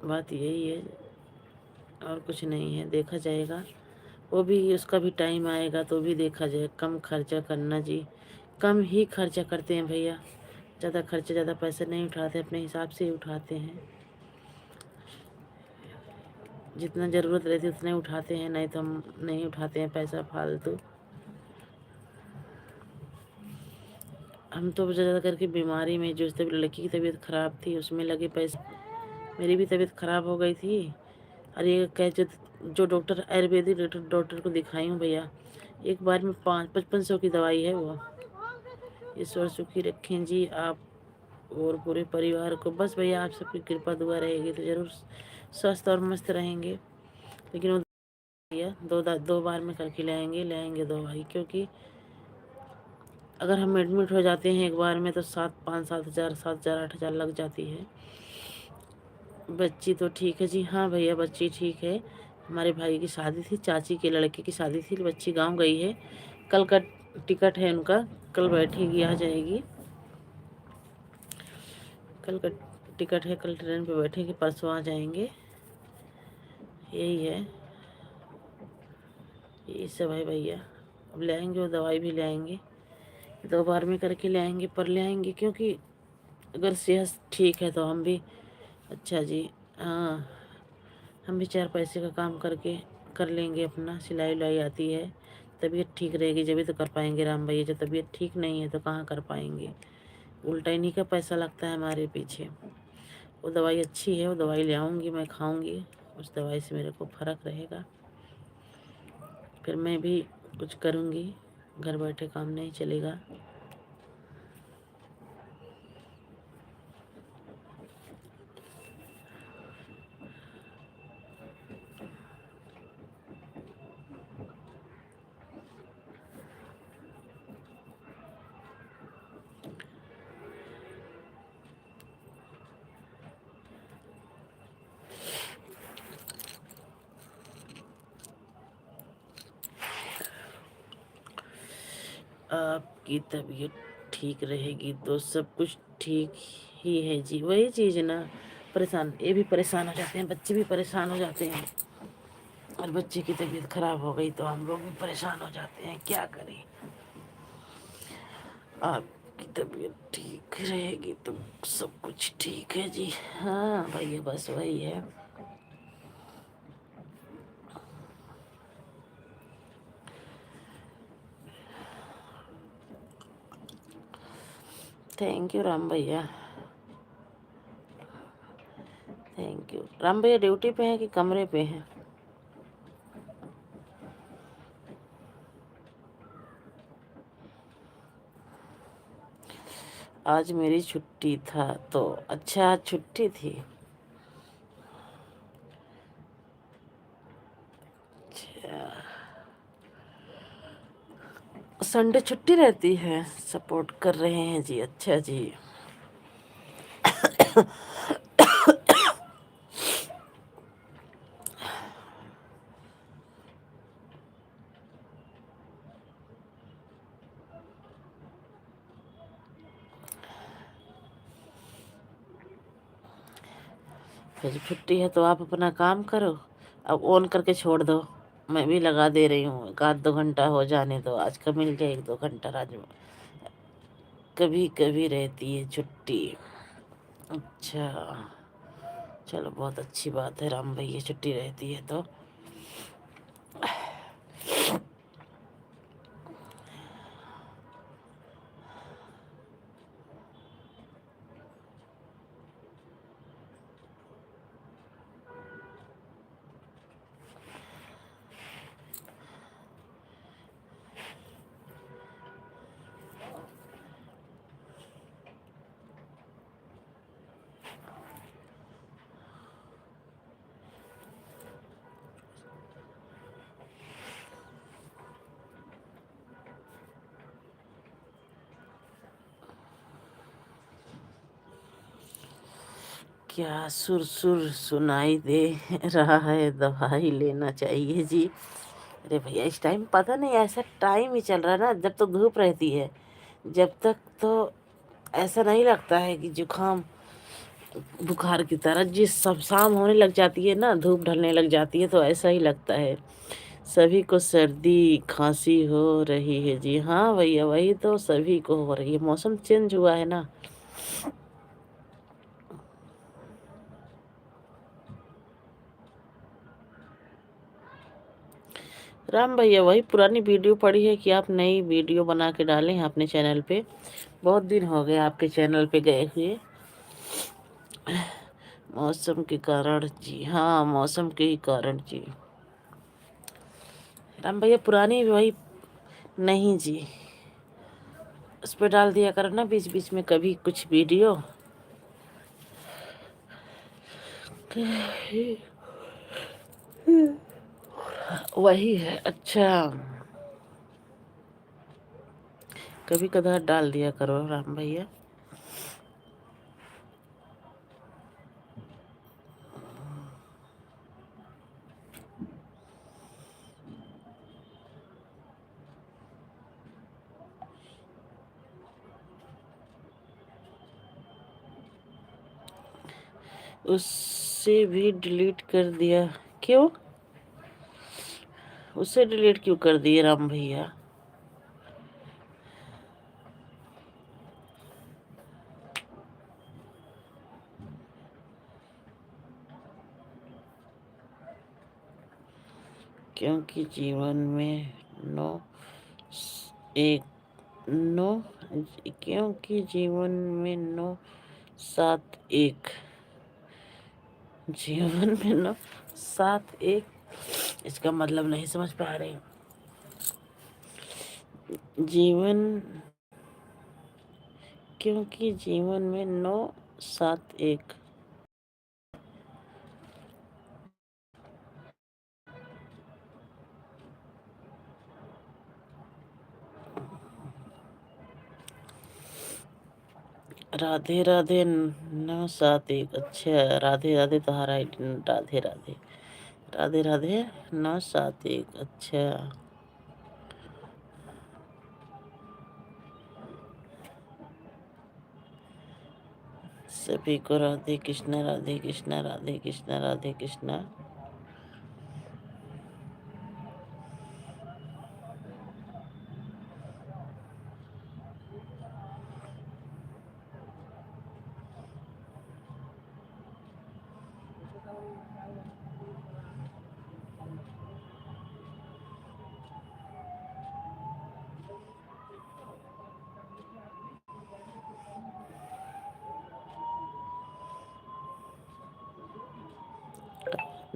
बात यही है और कुछ नहीं है, देखा जाएगा, वो भी उसका भी टाइम आएगा तो भी देखा जाए। कम खर्चा करना जी, कम ही खर्चा करते हैं भैया, ज़्यादा खर्चा ज़्यादा पैसे नहीं उठाते, अपने हिसाब से ही उठाते हैं। जितना ज़रूरत रहती है उतना ही उठाते हैं, नहीं तो हम नहीं उठाते हैं पैसा फालतू। हम तो ज़्यादा करके बीमारी में, जो लड़की की तबीयत ख़राब थी उसमें लगे पैसे। मेरी भी तबीयत ख़राब हो गई थी, और ये कह जो डॉक्टर आयुर्वेदिक डॉक्टर को दिखाई हूँ भैया, एक बार में 500-5500 की दवाई है वो। ईश्वर सुखी रखें जी आप और पूरे परिवार को। बस भैया आप सबकी कृपा दुआ रहेगी तो ज़रूर स्वस्थ और मस्त रहेंगे। लेकिन वो भैया दो बार में करके लाएंगे दो भाई, क्योंकि अगर हम एडमिट हो जाते हैं एक बार में तो 5-7 हज़ार 7 हज़ार 8 हज़ार लग जाती है। बच्ची तो ठीक है जी, हाँ भैया बच्ची ठीक है। हमारे भाई की शादी थी, चाची के लड़के की शादी थी, बच्ची गांव गई है। कल का टिकट है उनका, कल बैठेगी आ जाएगी। कल का टिकट है, कल ट्रेन पे बैठेंगे, परसों आ जाएंगे। यही है, यही सब है भैया। अब ले आएंगे, वो दवाई भी ले आएंगे, 2 बार में करके ले आएंगे, पर ले आएंगे क्योंकि अगर सेहत ठीक है तो हम भी। अच्छा जी, हाँ हम भी 4 पैसे का काम करके कर लेंगे अपना, सिलाई उलाई आती है। तबीयत ठीक रहेगी जब भी तो कर पाएंगे राम भैया, जब तबीयत ठीक नहीं है तो कहाँ कर पाएंगे। उल्टा इन्हीं का पैसा लगता है हमारे पीछे। वो दवाई अच्छी है, वो दवाई ले आऊँगी, मैं खाऊँगी, उस दवाई से मेरे को फ़र्क रहेगा, फिर मैं भी कुछ करूँगी। घर बैठे काम नहीं चलेगा। आपकी तबीयत ठीक रहेगी तो सब कुछ ठीक ही है जी। वही चीज़ ना, परेशान, ये भी परेशान हो जाते हैं, बच्चे भी परेशान हो जाते हैं, और बच्चे की तबीयत खराब हो गई तो हम लोग भी परेशान हो जाते हैं, क्या करें। आपकी तबीयत ठीक रहेगी तो सब कुछ ठीक है जी। हाँ भैया बस वही है। थैंक यू राम भैया, थैंक यू। राम भैया ड्यूटी पे हैं कि कमरे पे हैं? आज मेरी छुट्टी था तो अच्छा, आज छुट्टी थी। अच्छा, संडे छुट्टी रहती है, सपोर्ट कर रहे हैं जी, अच्छा जी। फिर छुट्टी है तो आप अपना काम करो, अब ऑन करके छोड़ दो, मैं भी लगा दे रही हूँ, 1-2 घंटा हो जाने दो, आज का मिल जाए 1-2 घंटा। राज कभी कभी रहती है छुट्टी। अच्छा चलो, बहुत अच्छी बात है राम भैया, छुट्टी रहती है तो। क्या सुर सुर सुनाई दे रहा है, दवाई लेना चाहिए जी। अरे भैया इस टाइम पता नहीं, ऐसा टाइम ही चल रहा है ना, जब तक धूप रहती है जब तक तो ऐसा नहीं लगता है कि जुकाम बुखार की तरह, जिस सब शाम होने लग जाती है ना, धूप ढलने लग जाती है तो ऐसा ही लगता है। सभी को सर्दी खांसी हो रही है जी। हाँ भैया वही तो, सभी को हो रही है, मौसम चेंज हुआ है ना। राम भैया वही पुरानी वीडियो पड़ी है कि आप नई वीडियो बना के डालें हैं अपने चैनल पे। बहुत दिन हो गए आपके चैनल पे गए हुए। मौसम के कारण जी, हाँ मौसम के ही कारण जी। राम भैया पुरानी वही, नहीं जी, उस पर डाल दिया करो ना बीच बीच में कभी कुछ वीडियो। वही है, अच्छा कभी कदार डाल दिया करो राम भैया। उससे भी डिलीट कर दिया? क्यों, उससे डिलीट क्यों कर दिए राम भैया? क्योंकि जीवन में नो एक नो क्योंकि जीवन में नो सात एक, जीवन में नो सात एक, इसका मतलब नहीं समझ पा रहे। जीवन, क्योंकि जीवन में नो सात एक, राधे राधे नौ सात एक, अच्छा राधे राधे तो हरा राधे राधे, राधे राधे नौ सात एक, अच्छा सभी को राधे कृष्णा राधे कृष्णा राधे कृष्णा राधे कृष्णा।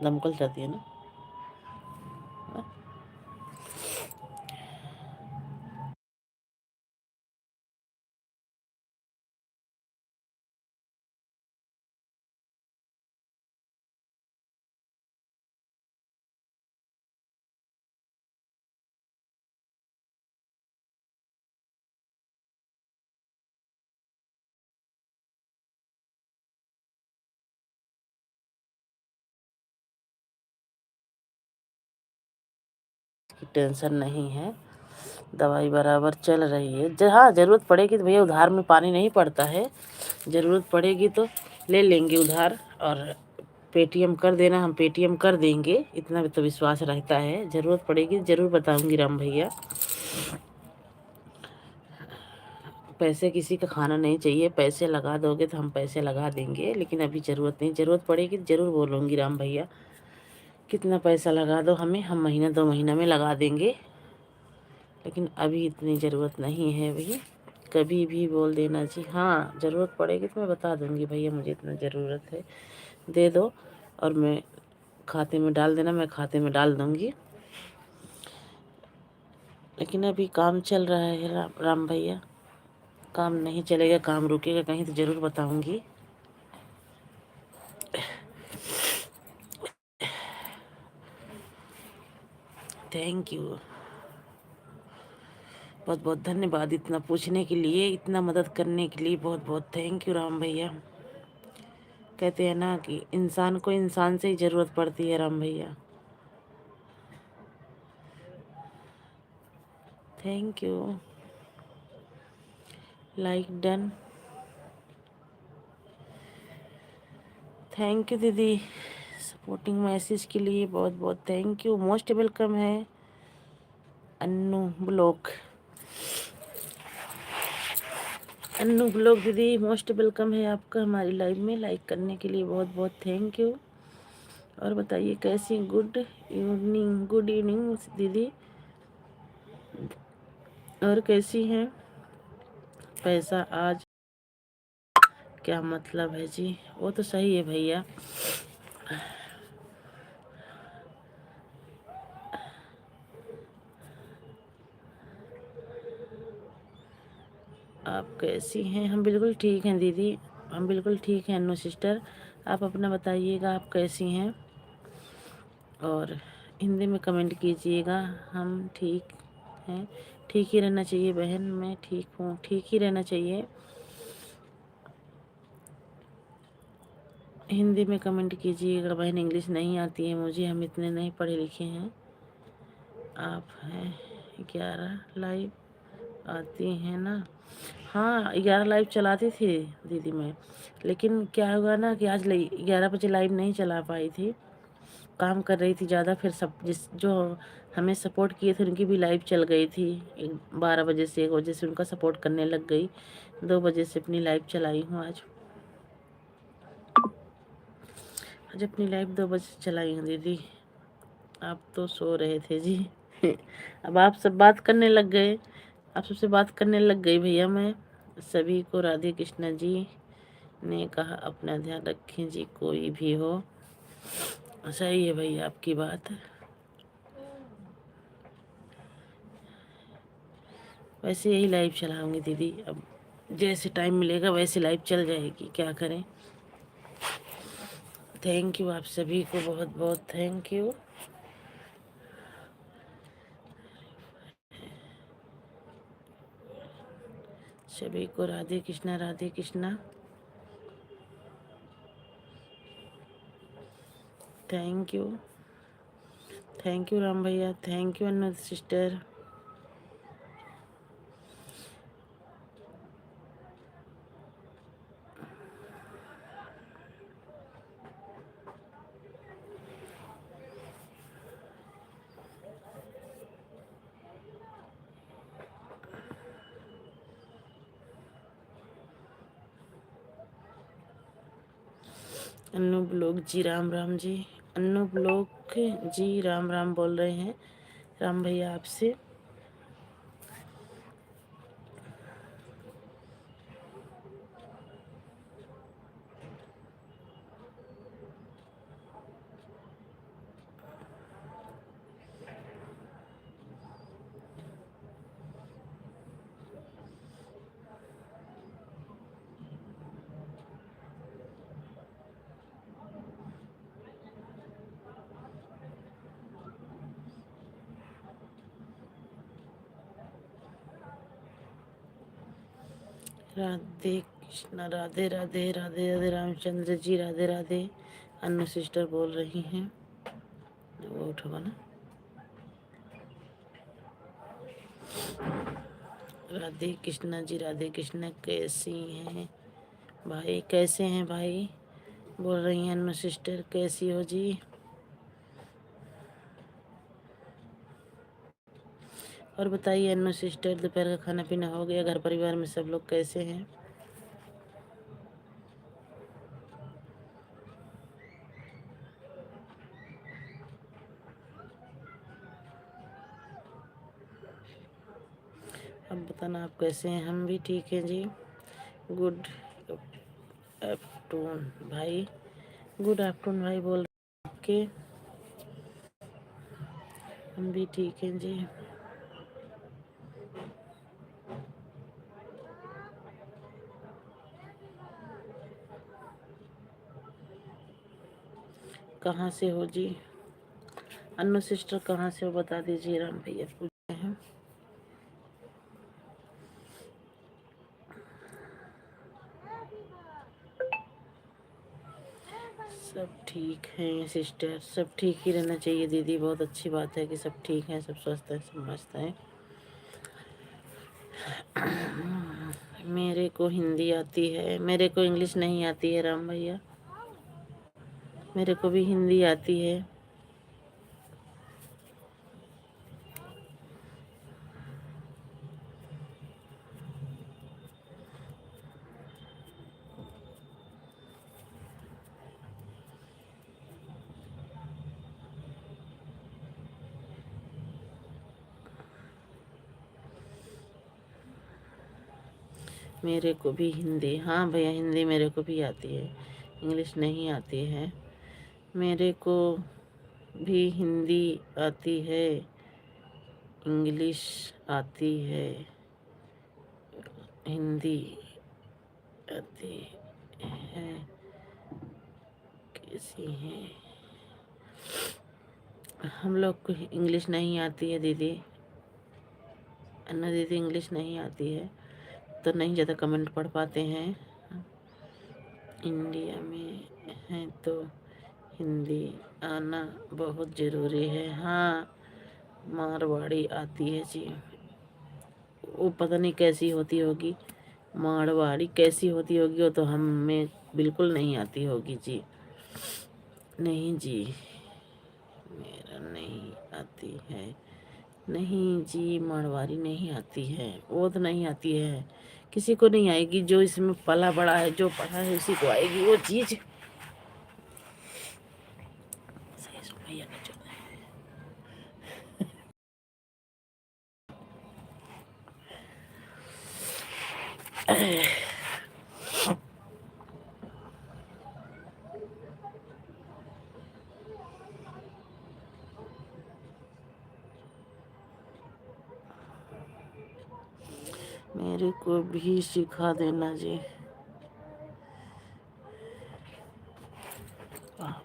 दमकल जाती है ना। टेंशन नहीं है, दवाई बराबर चल रही है। हाँ ज़रूरत पड़ेगी तो भैया, उधार में पानी नहीं पड़ता है, ज़रूरत पड़ेगी तो ले लेंगे उधार, और पेटीएम कर देना, हम पेटीएम कर देंगे, इतना भी तो विश्वास रहता है। ज़रूरत पड़ेगी ज़रूर बताऊंगी राम भैया। पैसे किसी का खाना नहीं चाहिए, पैसे लगा दोगे तो हम पैसे लगा देंगे, लेकिन अभी ज़रूरत नहीं, ज़रूरत पड़ेगी तो ज़रूर बोलूँगी राम भैया। कितना पैसा लगा दो हमें, हम महीना 2 महीना में लगा देंगे, लेकिन अभी इतनी ज़रूरत नहीं है भैया। कभी भी बोल देना जी। हाँ ज़रूरत पड़ेगी तो मैं बता दूँगी भैया, मुझे इतना ज़रूरत है, दे दो और मैं खाते में डाल देना, मैं खाते में डाल दूँगी। लेकिन अभी काम चल रहा है राम भैया, काम नहीं चलेगा, काम रुकेगा कहीं तो ज़रूर बताऊँगी। थैंक यू, बहुत बहुत धन्यवाद इतना पूछने के लिए, इतना मदद करने के लिए, बहुत बहुत थैंक यू राम भैया। कहते हैं ना कि इंसान को इंसान से ही ज़रूरत पड़ती है राम भैया। Thank you, like done. Thank you दीदी, सपोर्टिंग मैसेज के लिए बहुत बहुत थैंक यू। मोस्ट वेलकम है अन्नू ब्लॉग। अन्नू ब्लॉग दीदी मोस्ट वेलकम है आपका हमारी लाइव में, लाइक करने के लिए बहुत बहुत थैंक यू। और बताइए कैसी? गुड इवनिंग, गुड इवनिंग दीदी, और कैसी हैं? पैसा आज क्या मतलब है जी? वो तो सही है भैया, आप कैसी हैं? हम बिल्कुल ठीक हैं दीदी, हम बिल्कुल ठीक हैं अन्नू सिस्टर। आप अपना बताइएगा आप कैसी हैं, और हिंदी में कमेंट कीजिएगा। हम ठीक हैं, ठीक ही रहना चाहिए बहन, मैं ठीक हूँ, ठीक ही रहना चाहिए। हिंदी में कमेंट कीजिएगा बहन, इंग्लिश नहीं आती है मुझे, हम इतने नहीं पढ़े लिखे हैं। आप हैं 11 लाइव आती हैं ना? हाँ 11 लाइव चलाती थी दीदी मैं, लेकिन क्या हुआ ना कि आज 11 बजे लाइव नहीं चला पाई थी, काम कर रही थी ज़्यादा। फिर सब जो हमें सपोर्ट किए थे उनकी भी लाइव चल गई थी। 12 बजे से 1 बजे से उनका सपोर्ट करने लग गई, 2 बजे से अपनी लाइव चलाई हूँ आज। आज अपनी लाइव 2 बजे चलाई हूँ दीदी। आप तो सो रहे थे जी। अब आप सब बात करने लग गए, आप सबसे बात करने लग गई भैया मैं। सभी को राधे कृष्णा जी ने कहा अपना ध्यान रखें जी, कोई भी हो। सही है भैया आपकी बात। वैसे यही लाइव चलाऊंगी दीदी, अब जैसे टाइम मिलेगा वैसे लाइव चल जाएगी, क्या करें। थैंक यू आप सभी को, बहुत बहुत थैंक यू। सभी को Radhe Krishna, Radhe Krishna. Thank you, thank you Ram भैया, thank you Anu sister. Annu blog ji Ram Ram ji, Annu blog ji Ram Ram बोल रहे हैं राम भैया आपसे। राधे कृष्णा, राधे राधे, राधे राधे रामचंद्र जी, राधे राधे। अन्नू सिस्टर बोल रही हैं, वो उठोगा ना। राधे कृष्णा जी, राधे कृष्णा, कैसी हैं भाई, कैसे हैं भाई? बोल रही हैं अन्नू सिस्टर, कैसी हो जी? और बताइए अन्नू सिस्टर, दोपहर का खाना पीना हो गया? घर परिवार में सब लोग कैसे हैं? अब बताना आप कैसे हैं? हम भी ठीक हैं जी। गुड आफ्टरनून भाई, गुड आफ्टरनून भाई बोल रहे हैं आपके। हम भी ठीक हैं जी। कहाँ से हो जी? अन्नू सिस्टर कहाँ से हो बता दीजिए, राम भैया पूछ रहे हैं। सब ठीक हैं सिस्टर, सब ठीक ही रहना चाहिए दीदी। बहुत अच्छी बात है कि सब ठीक हैं, सब स्वस्थ हैं, सब मस्त हैं। मेरे को हिंदी आती है, मेरे को इंग्लिश नहीं आती है राम भैया। मेरे को भी हिंदी आती है। मेरे को भी हिंदी, हाँ भैया हिंदी मेरे को भी आती है, इंग्लिश नहीं आती है। मेरे को भी हिंदी आती है, इंग्लिश आती है, हिंदी आती है। कैसी है? हम लोग को इंग्लिश नहीं आती है दीदी। अन्ना दीदी इंग्लिश नहीं आती है तो नहीं ज़्यादा कमेंट पढ़ पाते हैं। इंडिया में हैं तो हिंदी आना बहुत ज़रूरी है। हाँ मारवाड़ी आती है जी। वो पता नहीं कैसी होती होगी, मारवाड़ी कैसी होती होगी, वो तो हमें बिल्कुल नहीं आती होगी जी। नहीं जी, मेरा नहीं आती है। नहीं जी, मारवाड़ी नहीं आती है, वो तो नहीं आती है, किसी को नहीं आएगी। जो इसमें पला बड़ा है, जो पढ़ा है उसी को आएगी वो चीज। सही सुन भैया का चल रहा है। मेरे को भी सिखा देना जी। वाह।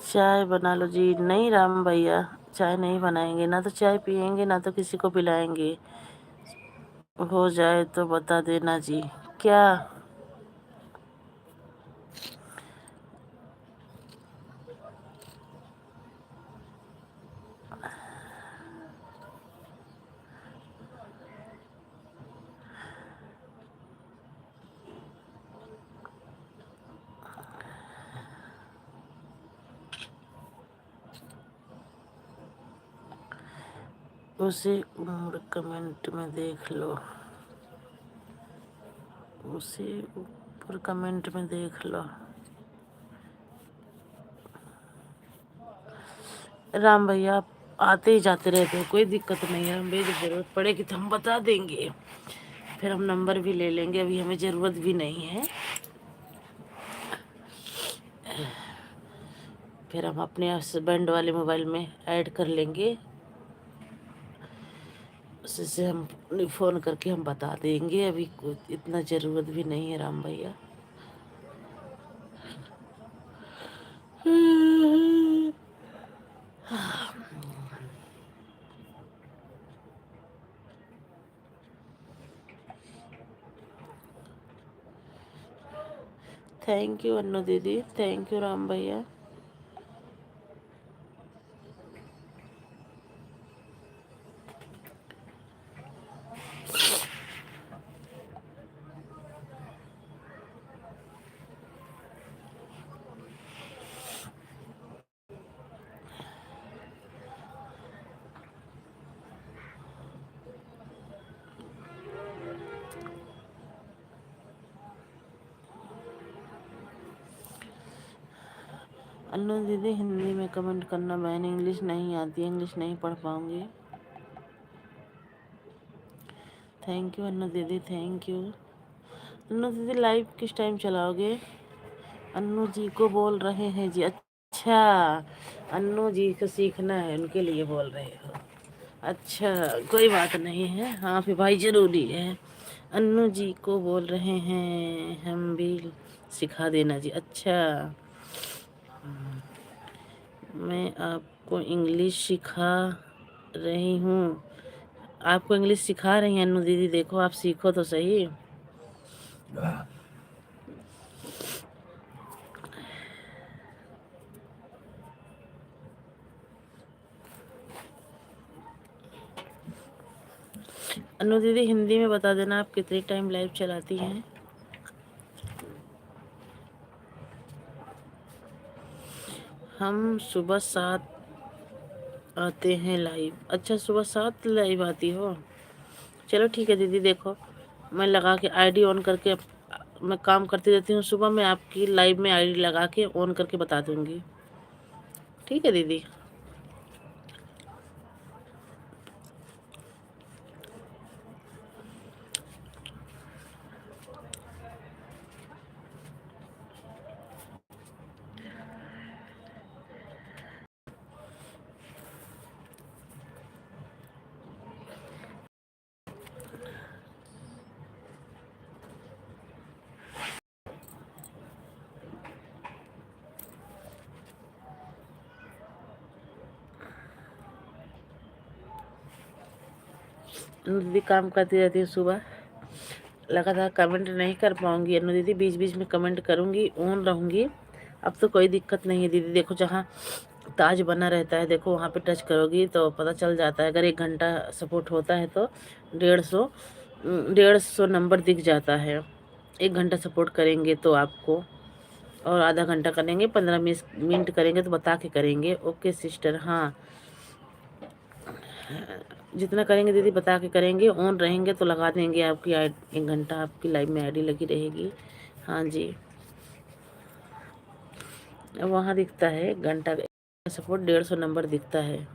चाय बना लो जी। नहीं राम भैया, चाय नहीं बनाएंगे, ना तो चाय पियेंगे ना तो किसी को पिलाएंगे। हो जाए तो बता देना जी। क्या? उसे उम्र कमेंट में देख लो, उसे ऊपर कमेंट में देख लो। राम भैया आप आते ही जाते रहते हैं, कोई दिक्कत नहीं है। हमें ज़रूरत पड़ेगी तो हम बता देंगे, फिर हम नंबर भी ले लेंगे। अभी हमें ज़रूरत भी नहीं है, फिर हम अपने हस्बैंड वाले मोबाइल में ऐड कर लेंगे। उससे हम फ़ोन करके हम बता देंगे, अभी कुछ इतना ज़रूरत भी नहीं है राम भैया। थैंक यू अन्नू दीदी, थैंक यू राम भैया। अन्नू दीदी हिंदी में कमेंट करना, मैंने इंग्लिश नहीं आती, इंग्लिश नहीं पढ़ पाऊंगी। थैंक यू अन्नू दीदी, थैंक यू। अन्नू दीदी लाइव किस टाइम चलाओगे? अन्नू जी को बोल रहे हैं जी। अच्छा, अन्नू जी को सीखना है, उनके लिए बोल रहे हो। अच्छा, कोई बात नहीं है, हाँ फिर भाई ज़रूरी है। अन्नू जी को बोल रहे हैं हम भी सिखा देना जी। अच्छा, मैं आपको इंग्लिश सिखा रही हूँ। आपको इंग्लिश सिखा रही हैं अन्नू दीदी, देखो आप सीखो तो सही। अन्नू दीदी हिंदी में बता देना आप कितनी टाइम लाइव चलाती हैं। हम सुबह 7 आते हैं लाइव। अच्छा, सुबह 7 लाइव आती हो? चलो ठीक है दीदी, देखो मैं लगा के आईडी ऑन करके मैं काम करती रहती हूँ, सुबह मैं आपकी लाइव में आईडी लगा के ऑन करके बता दूंगी। ठीक है दीदी। अन्नू दीदी काम करती रहती हूँ सुबह, लगातार कमेंट नहीं कर पाऊंगी अन्नू दीदी, बीच बीच में कमेंट करूंगी, ऑन रहूंगी। अब तो कोई दिक्कत नहीं है दीदी, देखो जहाँ ताज बना रहता है, देखो वहाँ पे टच करोगी तो पता चल जाता है। अगर 1 घंटा सपोर्ट होता है तो 150 नंबर दिख जाता है। 1 घंटा सपोर्ट करेंगे तो आपको, और आधा घंटा करेंगे, 15 मिनट करेंगे तो बता के करेंगे। ओके सिस्टर, हाँ जितना करेंगे दीदी बता के करेंगे, ऑन रहेंगे तो लगा देंगे आपकी 1 घंटा आपकी लाइव में आईडी लगी रहेगी। हाँ जी, वहाँ दिखता है 1 घंटा सपोर्ट, 150 नंबर दिखता है।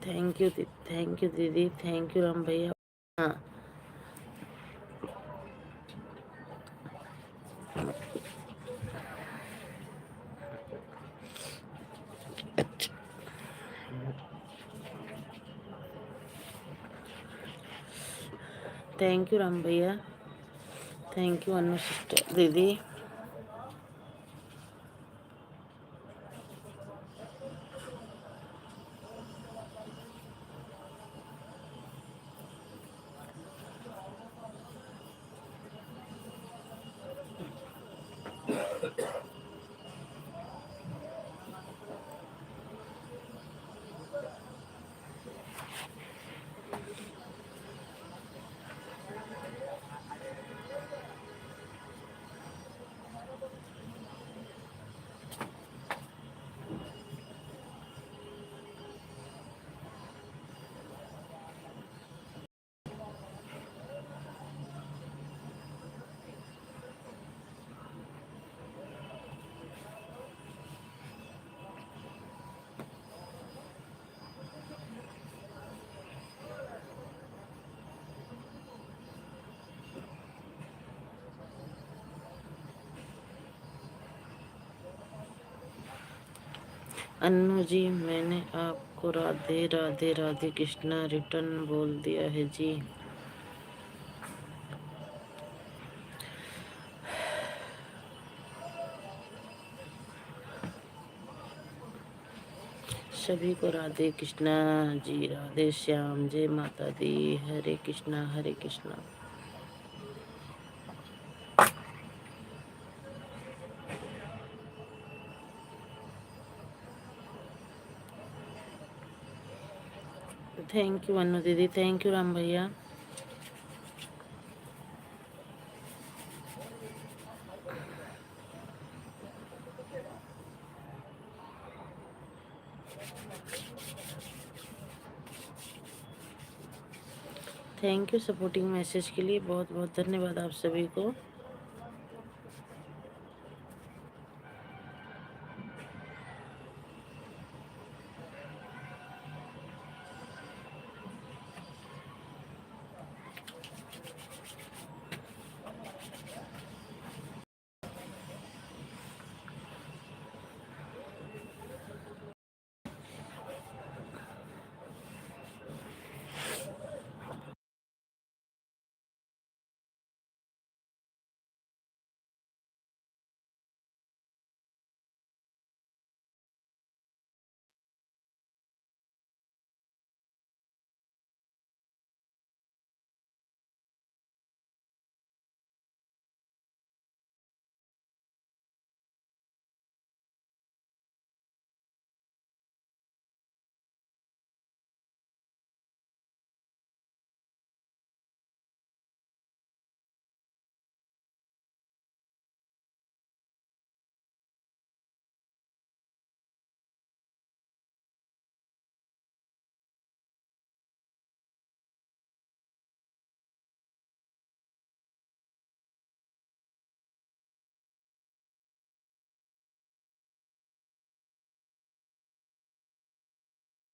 थैंक यू दीदी, थैंक यू राम भैया। हाँ थैंक यू राम भैया, थैंक यू अनु सिस्टर दीदी। अन्नू जी, मैंने आपको राधे राधे राधे कृष्णा रिटर्न बोल दिया है जी। सभी को राधे कृष्णा जी, राधे श्याम, जय माता दी, हरे कृष्णा हरे कृष्णा। थैंक यू अनु दीदी, थैंक यू राम भैया। थैंक यू सपोर्टिंग मैसेज के लिए, बहुत बहुत धन्यवाद आप सभी को।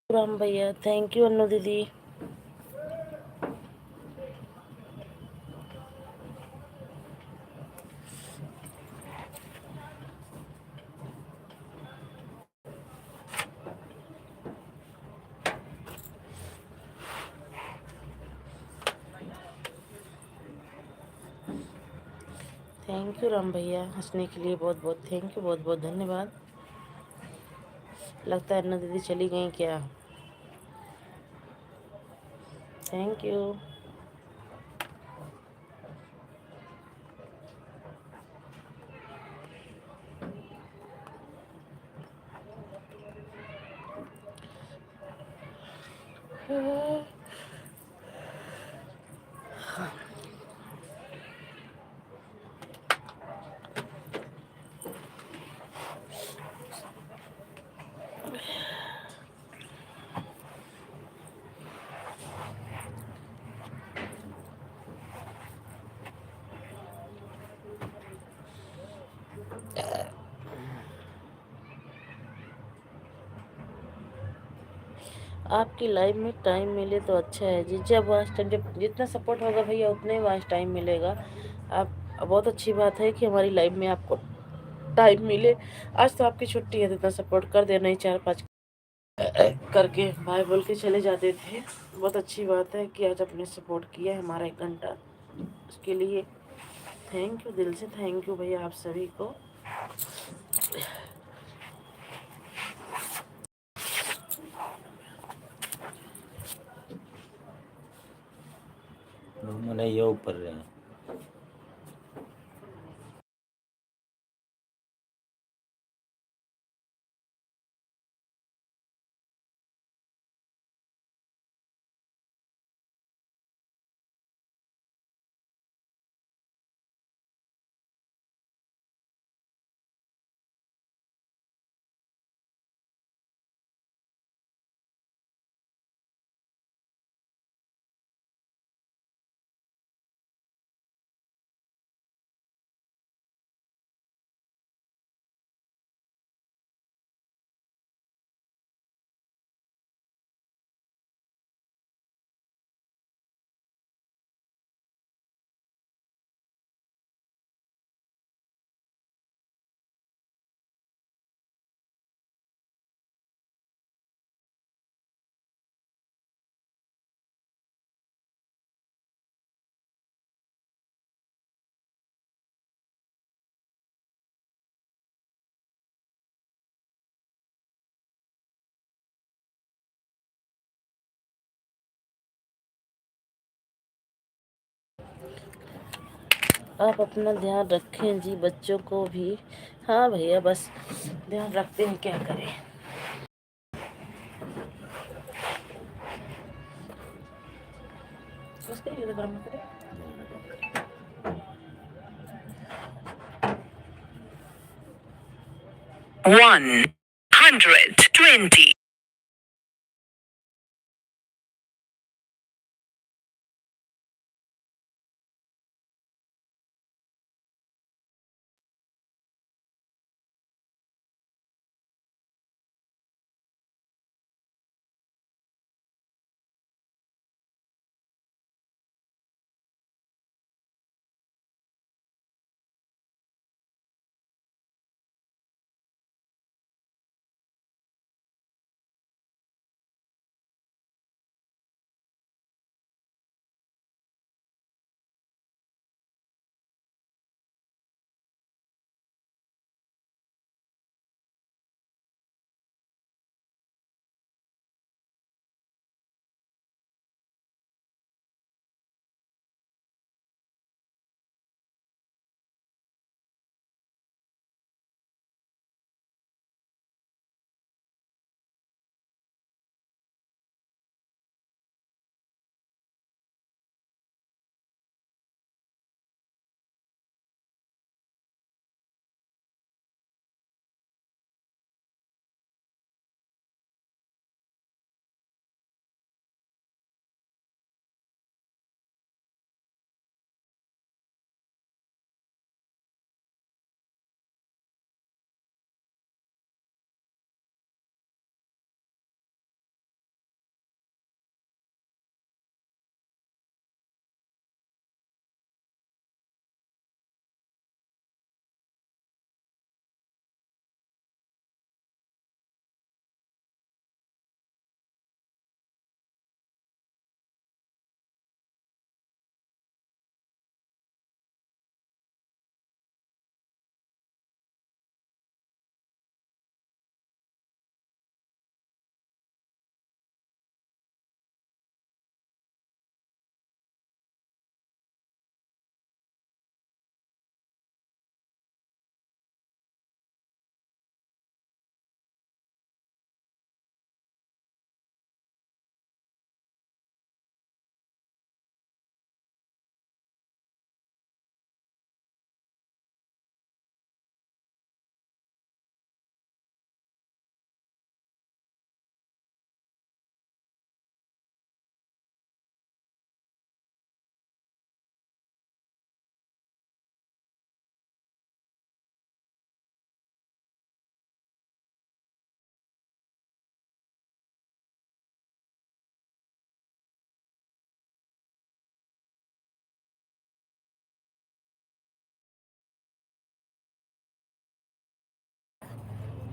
राम भैया, थैंक यू अनु दीदी। थैंक यू राम भैया, हंसने के लिए बहुत बहुत थैंक यू, बहुत बहुत धन्यवाद। लगता है अनु दीदी चली गई क्या? Thank you. आपकी लाइफ में टाइम मिले तो अच्छा है जी। जब वास्ट टाइम, जब जितना सपोर्ट होगा भैया उतने ही वास्ट टाइम मिलेगा। आप बहुत अच्छी बात है कि हमारी लाइफ में आपको टाइम मिले। आज तो आपकी छुट्टी है तो इतना सपोर्ट कर देना ही, 4-5 करके भाई बोल के चले जाते थे। बहुत अच्छी बात है कि आज आपने सपोर्ट किया है हमारा 1 घंटा, उसके लिए थैंक यू, दिल से थैंक यू भैया आप सभी को। मैंने ये ऊपर रहे आप अपना ध्यान रखें जी, बच्चों को भी। हाँ भैया, बस ध्यान रखते हैं, क्या करें। उसके लिए तो गर्म करें। 120.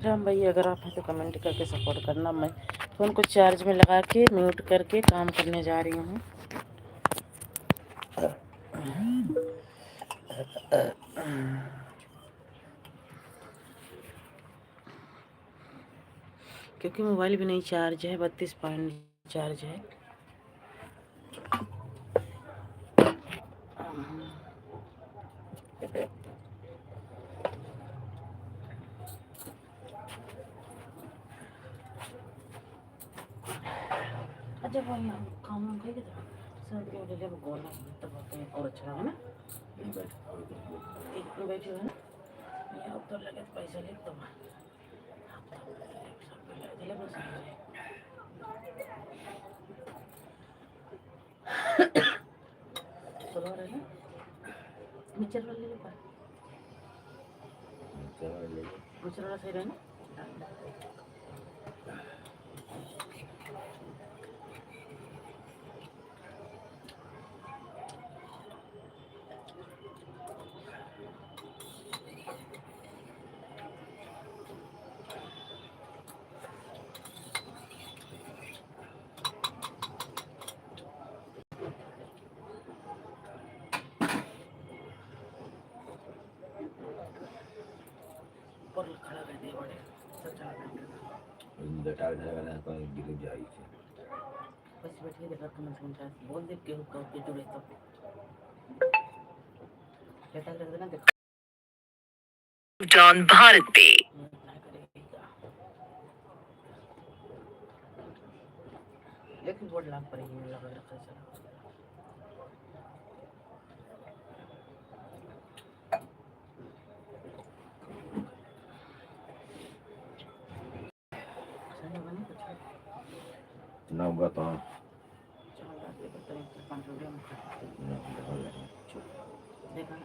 राम भैया, अगर आप हैं तो कमेंट करके सपोर्ट करना। मैं फ़ोन को चार्ज में लगा के म्यूट करके काम करने जा रही हूँ। क्योंकि मोबाइल भी नहीं चार्ज है, 32% चार्ज है। अच्छा भाई, हम काम करेंगे तो सर को ले ले, वो गोला तब होते हैं और अच्छा है ना। एक में बैठे हो ना, ये अब तो लगे तो पैसा ले तुम। ले बस चलो रहे ना, मिक्सर वाले ले पर मिक्सर वाला सही रहे ना। ऊपर खड़ा कर दिया बड़े सब चला बेटा घर कोई गिर जाई छे बस बैठे देखा तुम समझा बोल दे के हुक्का के जुड़े तो John Bharat Pay. एक बोर्ड लाग पड़ेगी लगा रखा चला ना बताओ देखा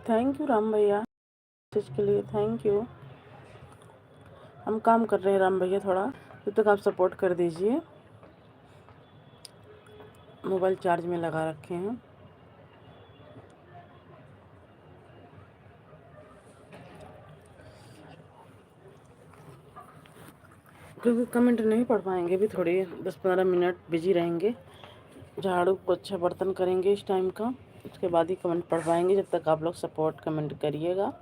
थैंक यू राम भैया, मैसेज के लिए थैंक यू। हम काम कर रहे हैं राम भैया, थोड़ा तब तक आप सपोर्ट कर दीजिए। मोबाइल चार्ज में लगा रखे हैं। क्योंकि कमेंट नहीं पढ़ पाएंगे, भी थोड़ी 10-15 मिनट बिजी रहेंगे, झाड़ू पोछा बर्तन करेंगे इस टाइम का, उसके बाद ही कमेंट पढ़ पाएंगे। जब तक आप लोग सपोर्ट कमेंट करिएगा।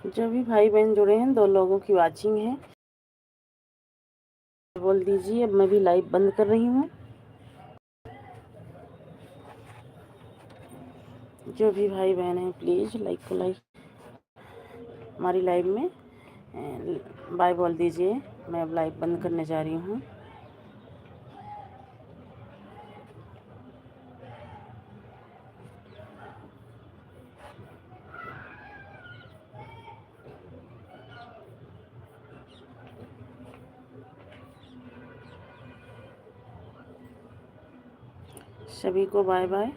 जो भी भाई बहन जुड़े हैं 2 लोगों की वॉचिंग है, बोल दीजिए। अब मैं भी लाइव बंद कर रही हूँ। जो भी भाई बहन हैं प्लीज़ लाइक हमारी लाइव में बाय बोल दीजिए। मैं अब लाइव बंद करने जा रही हूँ। सभी को बाय बाय।